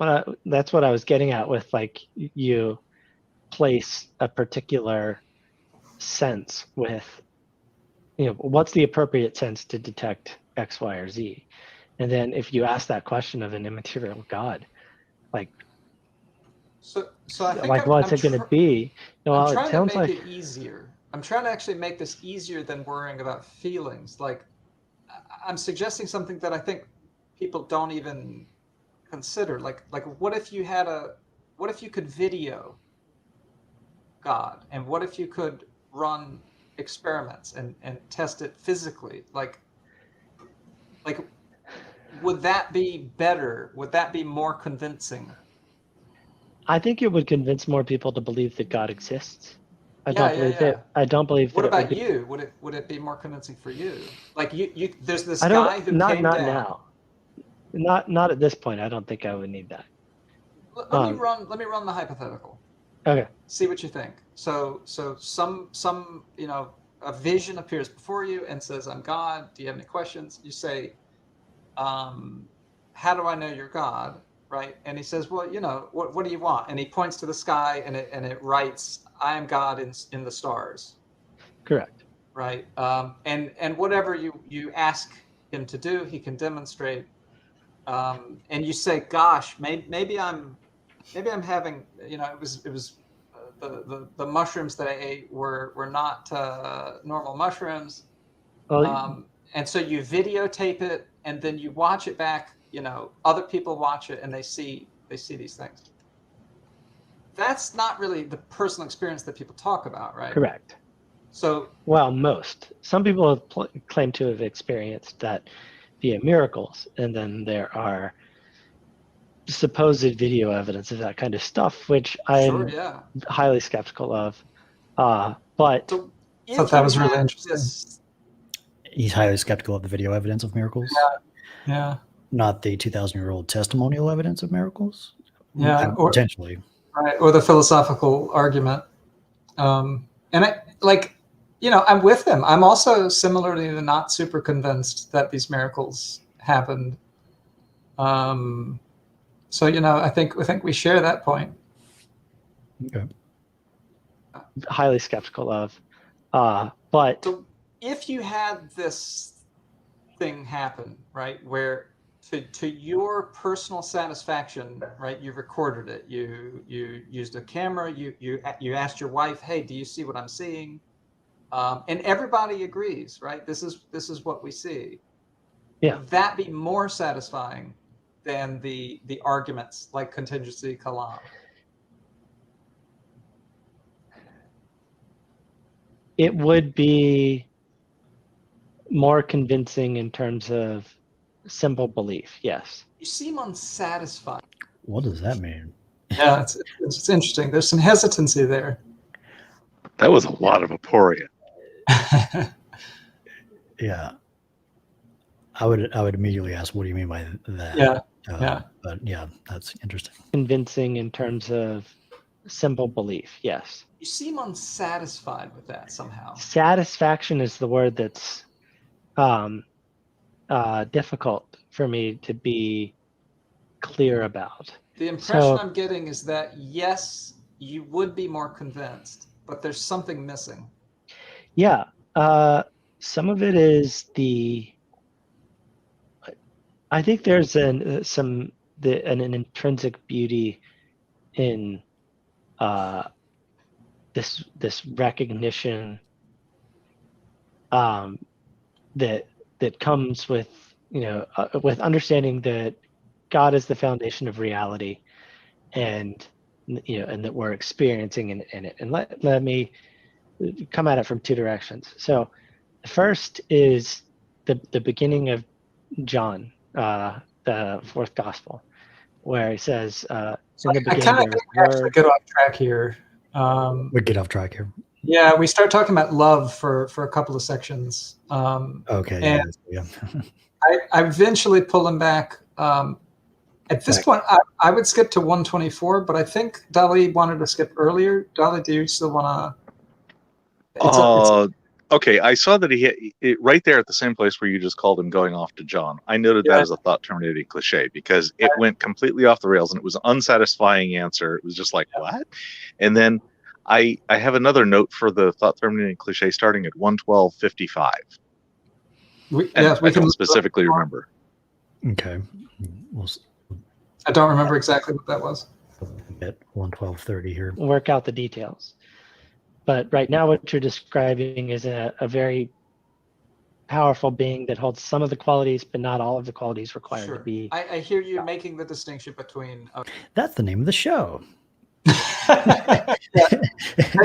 that's what I was getting at with, like, you place a particular sense with, what's the appropriate sense to detect X, Y, or Z, and then if you ask that question of an immaterial God, like So I think what's it going to be? I'm Well, it trying to sounds make like it easier. I'm trying to actually make this easier than worrying about feelings. Like, I'm suggesting something that I think people don't even consider. Like what if you could video God, and what if you could run experiments and test it physically? Like would that be better? Would that be more convincing? I think it would convince more people to believe that God exists. I don't believe Yeah. that. I don't believe What that. about you? Would it be more convincing for you? Like you there's this I guy don't. who Not came not down. now. Not at this point. I don't think I would need that. Let me run the hypothetical. Okay. See what you think. So some a vision appears before you and says, "I'm God. Do you have any questions?" You say, "How do I know you're God?" Right? And he says, "Well, what do you want?" And he points to the sky, and it writes, "I am God in the stars." Correct. Right? And whatever you ask him to do, he can demonstrate. And you say, "Gosh, maybe I'm having, it was the mushrooms that I ate were not normal mushrooms." Well, And so you videotape it, and then you watch it back. Other people watch it, and they see these things. That's not really the personal experience that people talk about, right? correct. So, Well, some people have claim to have experienced that via miracles, and then there are supposed video evidence of that kind of stuff, which I'm sure, yeah. highly skeptical of. But So if Thought that you was really had interesting. He's highly skeptical of the video evidence of miracles, Yeah. not the 2,000-year-old testimonial evidence of miracles. Yeah. Potentially. right, or the philosophical argument. And I'm with him. I'm also similarly not super convinced that these miracles happened. So I think we share that point. Okay. highly skeptical of. But So if you had this thing happen, right, where to your personal satisfaction, right, you recorded it, you used a camera, you asked your wife, "Hey, do you see what I'm seeing?" And everybody agrees, right? This is what we see. Yeah. Would that be more satisfying than the arguments like contingency kalam? it would be more convincing in terms of simple belief. Yes. You seem unsatisfied. What does that mean? Yeah, it's interesting. There's some hesitancy there. That was a lot of aporia. Yeah. I would immediately ask, what do you mean by that? Yeah. But yeah, that's interesting. Convincing in terms of simple belief. Yes. You seem unsatisfied with that somehow. Satisfaction is the word that's difficult for me to be clear about. The impression I'm getting is that, yes, you would be more convinced, but there's something missing. Yeah. Some of it is I think there's an intrinsic beauty in this recognition that comes with with understanding that God is the foundation of reality, and and that we're experiencing in it. And let me come at it from two directions. So the first is the beginning of John, the fourth gospel, where he says, So in the I beginning kind of there think was we actually word. get off track here. We get off track here. Yeah, we start talking about love for a couple of sections. Okay. And Yeah. I eventually pull him back. At this point, I would skip to 124, but I think Dali wanted to skip earlier. Dali, do you still want to? Okay, I saw that he hit it right there at the same place where you just called him going off to John. I noted that as a thought-terminating cliche because it went completely off the rails and it was an unsatisfying answer. It was just like, what? And then I have another note for the thought-terminating cliche starting at 112:55. We I can don't specifically remember. Okay. I don't remember exactly what that was. At 112:30 here. Work out the details. But right now, what you're describing is a very powerful being that holds some of the qualities, but not all of the qualities required to be. I hear you making the distinction between. That's the name of the show. Take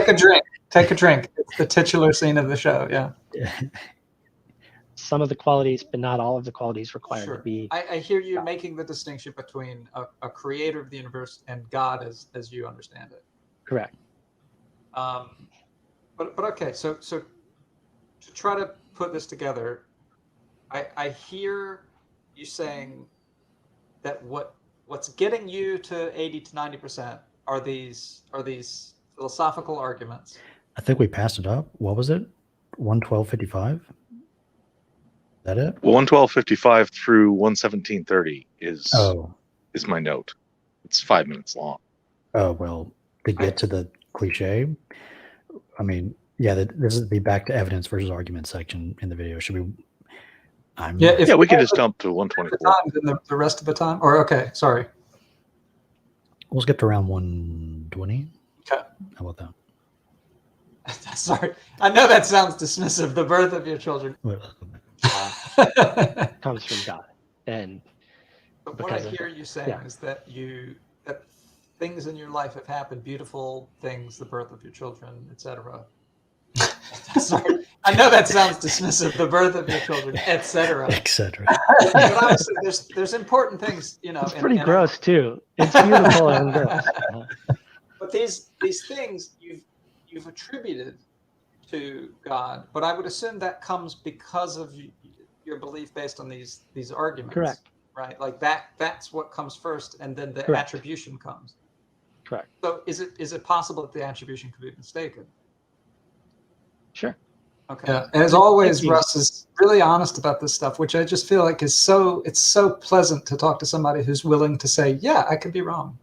a drink. Take a drink. It's the titular scene of the show. Yeah. Some of the qualities, but not all of the qualities required to be. I hear you making the distinction between a creator of the universe and God as you understand it. Correct. But okay, so to try to put this together, I hear you saying that what's getting you to 80 to 90% are these philosophical arguments. I think we passed it up. What was it? 112:55? That it? Well, 112:55 through 117:30 is my note. It's 5 minutes long. Oh, well, to get to the cliche, I mean, yeah, this is the back to evidence versus argument section in the video. Should we? We can just jump to 124. Then the rest of the time? Or, okay, sorry. We'll skip to around 120. Okay. How about that? Sorry. I know that sounds dismissive, the birth of your children. Comes from God. And but what I hear you saying is that that things in your life have happened, beautiful things, the birth of your children, etc. Sorry, I know that sounds dismissive, the birth of your children, etc. Etc. But honestly, there's important things, It's pretty gross too. It's beautiful and gross. But these things you've attributed to God, but I would assume that comes because of your belief based on these arguments. Correct. Right, like that's what comes first, and then the Correct. attribution comes. Correct. So is it possible that the attribution could be mistaken? Sure. Okay. Yeah. And as always, Russ is really honest about this stuff, which I just feel like it's so pleasant to talk to somebody who's willing to say, yeah, I could be wrong.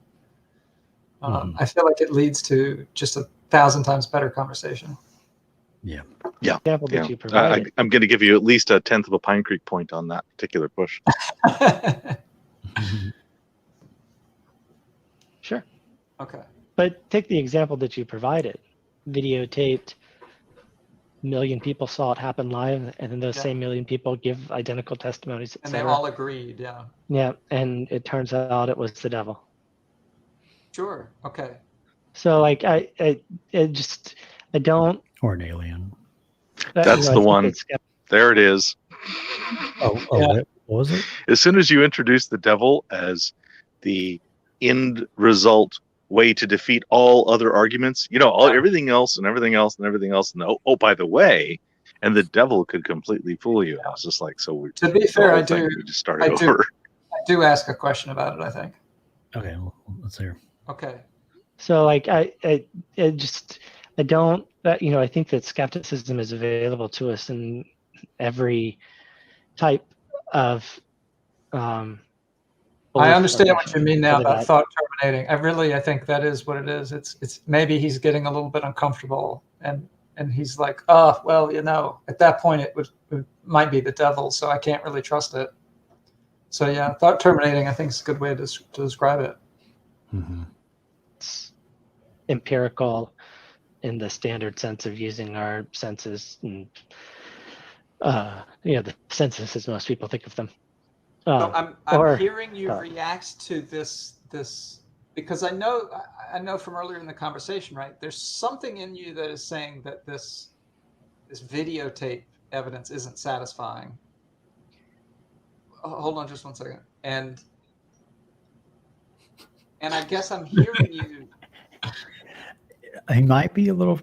I feel like it leads to just 1,000 times better conversation. Yeah. Example that you provided. I'm going to give you at least a 1/10 of a Pine Creek point on that particular push. Sure. Okay. But take the example that you provided. Videotaped, million people saw it happen live, and then those same million people give identical testimonies, and they all agreed, yeah. Yeah, and it turns out it was the devil. Sure. Okay. So like I don't. Or an alien. That's the one. There it is. What was it? As soon as you introduce the devil as the end result way to defeat all other arguments, everything else and everything else and everything else. And by the way, and the devil could completely fool you. I was just like, to be fair, I do ask a question about it, I think. Okay, well, let's hear. Okay. So like I don't. I think that skepticism is available to us in every type of. I understand what you mean now about thought terminating. I think that is what it is. It's maybe he's getting a little bit uncomfortable, and he's like, oh well, at that point it might be the devil, so I can't really trust it. So yeah, thought terminating I think is a good way to describe it. Mm-hmm. It's empirical in the standard sense of using our senses and the census as most people think of them. So I'm or- hearing you react to this because I know from earlier in the conversation, right? There's something in you that is saying that this videotape evidence isn't satisfying. Hold on just one second. And I guess I'm hearing you. I might be a little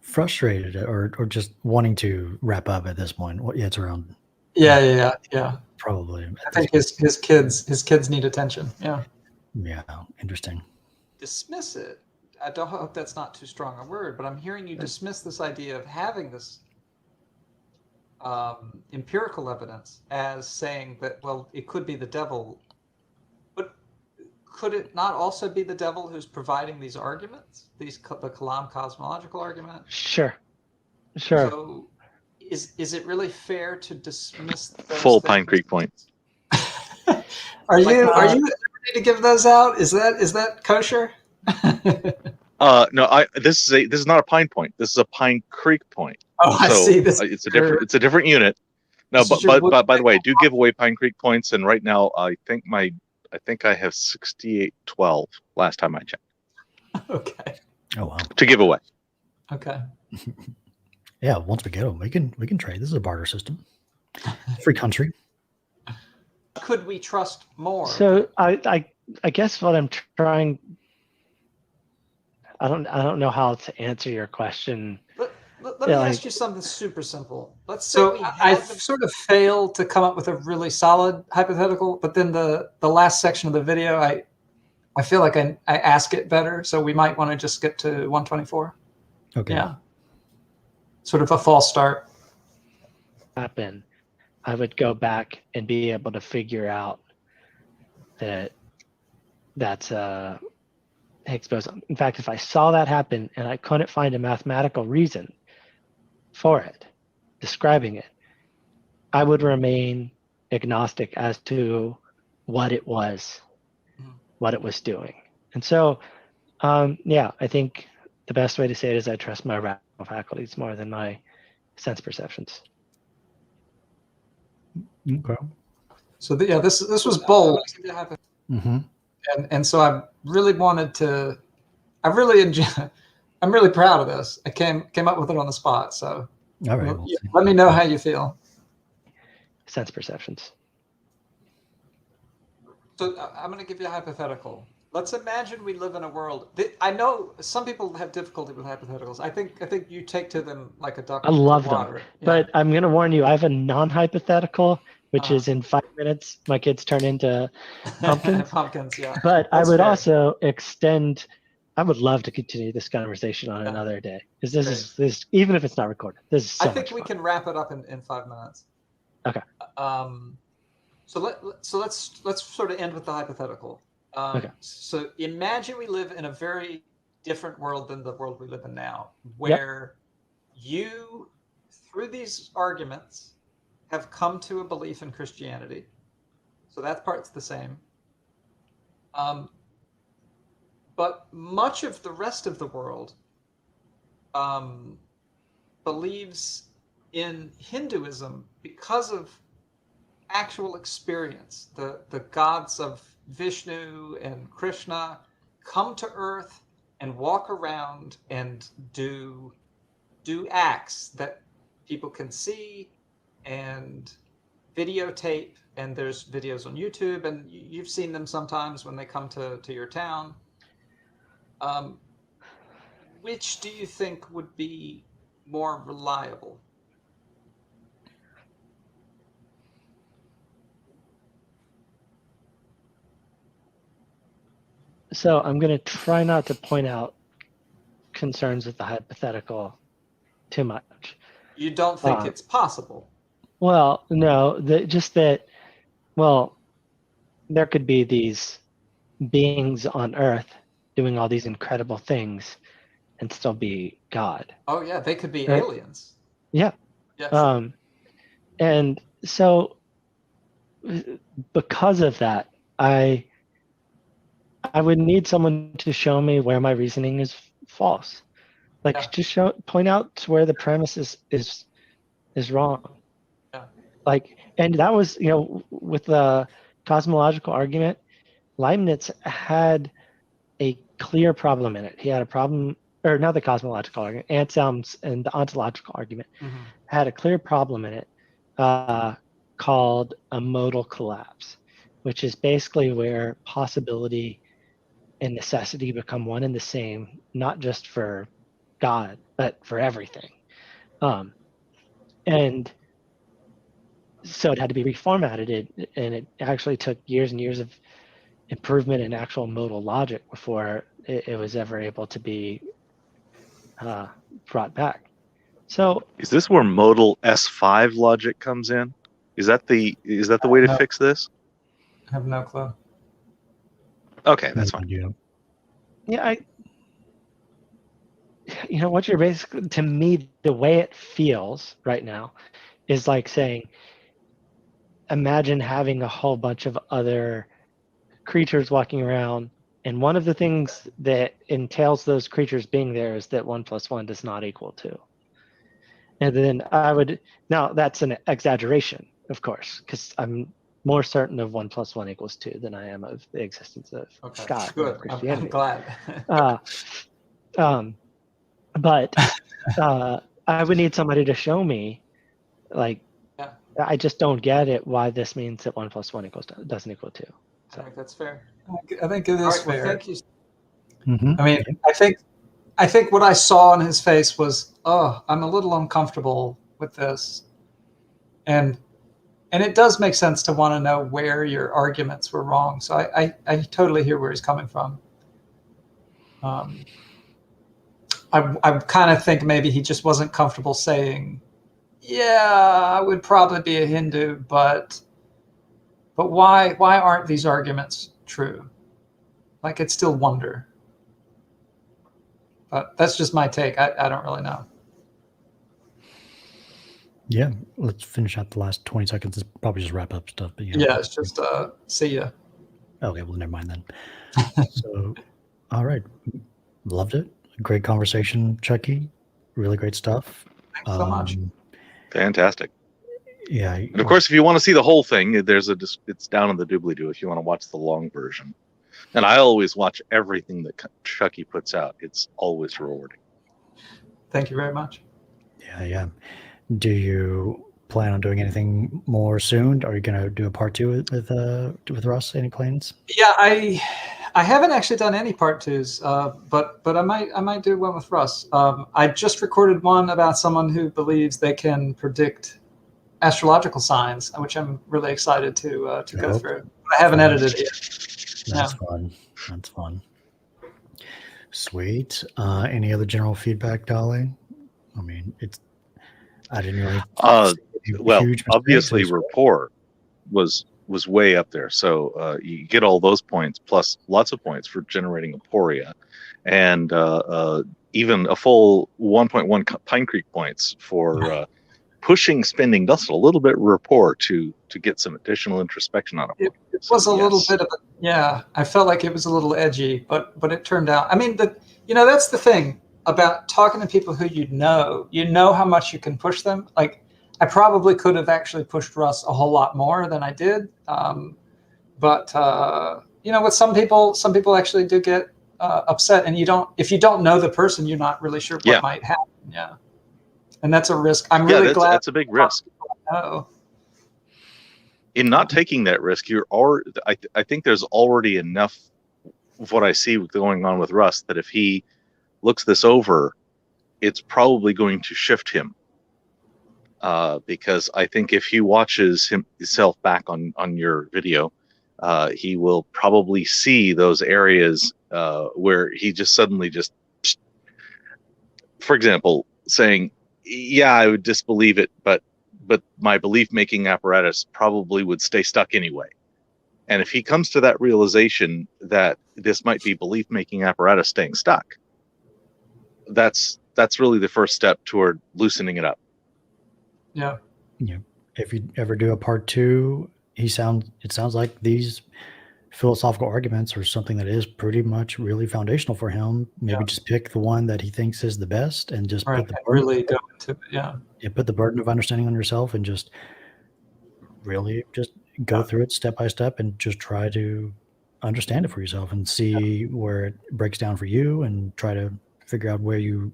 frustrated or just wanting to wrap up at this point. Yeah, it's around. Yeah. Probably. I think his kids need attention. Yeah. Yeah, interesting. Dismiss it. I don't hope that's not too strong a word, but I'm hearing you dismiss this idea of having this empirical evidence as saying that, well, it could be the devil, but could it not also be the devil who's providing these arguments, the Kalam cosmological argument? Sure. So is it really fair to dismiss those Full things? Pine Creek points. Are you ready to give those out? Is that kosher? No, this is not a Pine Point. This is a Pine Creek point. Oh, I see. This It's a different unit. No, but by the way, I do give away Pine Creek points, and right now I think I have 6812 last time I checked. Okay. Oh wow. To give away. Okay. Yeah, once we get them, we can trade. This is a barter system. Free country. Could we trust more? So I guess what I'm trying. I don't know how to answer your question. Let me ask you something super simple. Let's say I've sort of failed to come up with a really solid hypothetical, but then the last section of the video, I feel like I ask it better. So we might want to just get to 124. Okay. Yeah. Sort of a false start. Happen, I would go back and be able to figure out that that's Higgs boson. In fact, if I saw that happen and I couldn't find a mathematical reason for it, describing it, I would remain agnostic as to what it was doing. And so, I think the best way to say it is I trust my rational faculties more than my sense perceptions. Okay. So this was bold. Mm-hmm. And so I really wanted to. I really enjoy. I'm really proud of this. I came up with it on the spot. So All right. let me know how you feel. Sense perceptions. So I'm going to give you a hypothetical. Let's imagine we live in a world. I know some people have difficulty with hypotheticals. I think you take to them like a duck. I love to them, water. but I'm going to warn you. I have a non-hypothetical, which is in 5 minutes my kids turn into pumpkins. Pumpkins, yeah. But That's I would fair. also extend. I would love to continue this conversation on another day, because this is even if it's not recorded. This is so I think much we fun. can wrap it up in 5 minutes. Okay. So let's sort of end with the hypothetical. Okay. So imagine we live in a very different world than the world we live in now, where you, through these arguments, have come to a belief in Christianity. So that part's the same. But much of the rest of the world believes in Hinduism because of actual experience. The gods of Vishnu and Krishna come to Earth and walk around and do acts that people can see and videotape, and there's videos on YouTube, and you've seen them sometimes when they come to your town. Which do you think would be more reliable? So I'm going to try not to point out concerns with the hypothetical too much. You don't think it's possible? Well, no, just that, well, there could be these beings on Earth doing all these incredible things and still be God. Oh yeah, they could be Right. aliens. Yeah. Yes. And so because of that, I would need someone to show me where my reasoning is false. Like just point out where the premise is wrong. Like, and that was, with the cosmological argument, Leibniz had a clear problem in it. He had a problem, or not the cosmological argument, Anselm's and the ontological argument had a clear problem in it called a modal collapse, which is basically where possibility and necessity become one and the same, not just for God, but for everything. And so it had to be reformatted, and it actually took years and years of improvement in actual modal logic before it was ever able to be brought back. So Is this where modal S5 logic comes in? Is that the way to No. fix this? I have no clue. Okay, that's fine. yeah, what you're basically, to me, the way it feels right now is like saying, imagine having a whole bunch of other creatures walking around, and one of the things that entails those creatures being there is that 1 + 1 does not equal 2. And then now that's an exaggeration, of course, because I'm more certain of 1 + 1 = 2 than I am of the existence of God. Good. Christianity. I'm glad. But I would need somebody to show me, like, I just don't get it why this means that 1 + 1 doesn't equal 2. So I think that's fair. I think it is fair. Well, thank you. Mm-hmm. I mean, I think what I saw in his face was, oh, I'm a little uncomfortable with this, and it does make sense to want to know where your arguments were wrong. So I totally hear where he's coming from. I kind of think maybe he just wasn't comfortable saying, yeah, I would probably be a Hindu, but why aren't these arguments true? Like, it's still wonder. But that's just my take. I don't really know. Yeah, let's finish out the last 20 seconds. It's probably just wrap up stuff. But yeah, it's just see ya. Okay, well, never mind then. So, all right. Loved it. Great conversation, Chucky. Really great stuff. Thanks so much. Fantastic. Yeah. And of course, if you want to see the whole thing, it's down in the doobly-doo if you want to watch the long version. And I always watch everything that Chucky puts out. It's always rewarding. Thank you very much. Yeah. Do you plan on doing anything more soon? Are you going to do a part 2 with Russ? Any plans? Yeah, I haven't actually done any part 2s, but I might do one with Russ. I just recorded one about someone who believes they can predict astrological signs, which I'm really excited to go through. But I haven't edited it yet. That's fun. That's fun. Sweet. Any other general feedback, Dali? I mean, I didn't really. Well, obviously, rapport was way up there. So you get all those points plus lots of points for generating aporia, and even a full 1.1 Pine Creek points for pushing spending just a little bit rapport to get some additional introspection on it. It was a little bit of I felt like it was a little edgy, but it turned out. I mean, that's the thing about talking to people who you know how much you can push them. Like, I probably could have actually pushed Russ a whole lot more than I did. But with some people actually do get upset, and if you don't know the person, you're not really sure what might happen. Yeah. And that's a risk. I'm really glad. That's a big risk. In not taking that risk, I think there's already enough of what I see going on with Russ that if he looks this over, it's probably going to shift him. Because I think if he watches himself back on your video, he will probably see those areas where he just suddenly for example, saying, yeah, I would disbelieve it, but my belief-making apparatus probably would stay stuck anyway. And if he comes to that realization that this might be belief-making apparatus staying stuck, that's really the first step toward loosening it up. Yeah. If you ever do a part 2, it sounds like these philosophical arguments are something that is pretty much really foundational for him. Maybe just pick the one that he thinks is the best and just put the burden, really go into it. Yeah. Put the burden of understanding on yourself and just really just go through it step by step and just try to understand it for yourself and see where it breaks down for you, and try to figure out where you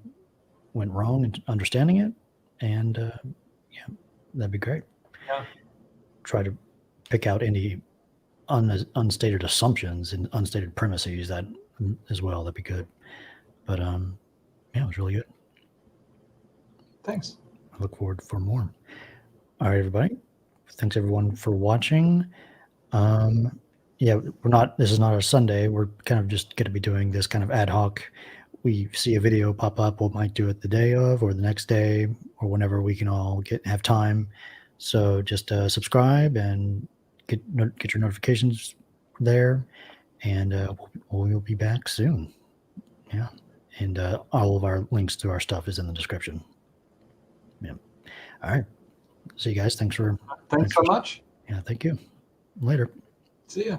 went wrong in understanding it. And yeah, that'd be great. Yeah. Try to pick out any unstated assumptions and unstated premises that as well. That'd be good. But yeah, it was really good. Thanks. I look forward for more. All right, everybody. Thanks everyone for watching. Yeah, this is not a Sunday. We're kind of just going to be doing this kind of ad hoc. We see a video pop up, we might do it the day of or the next day or whenever we can all have time. So just subscribe and get your notifications there, and we'll be back soon. Yeah, and all of our links to our stuff is in the description. Yeah. All right. See you guys. Thanks so much. Yeah, thank you. Later. See ya.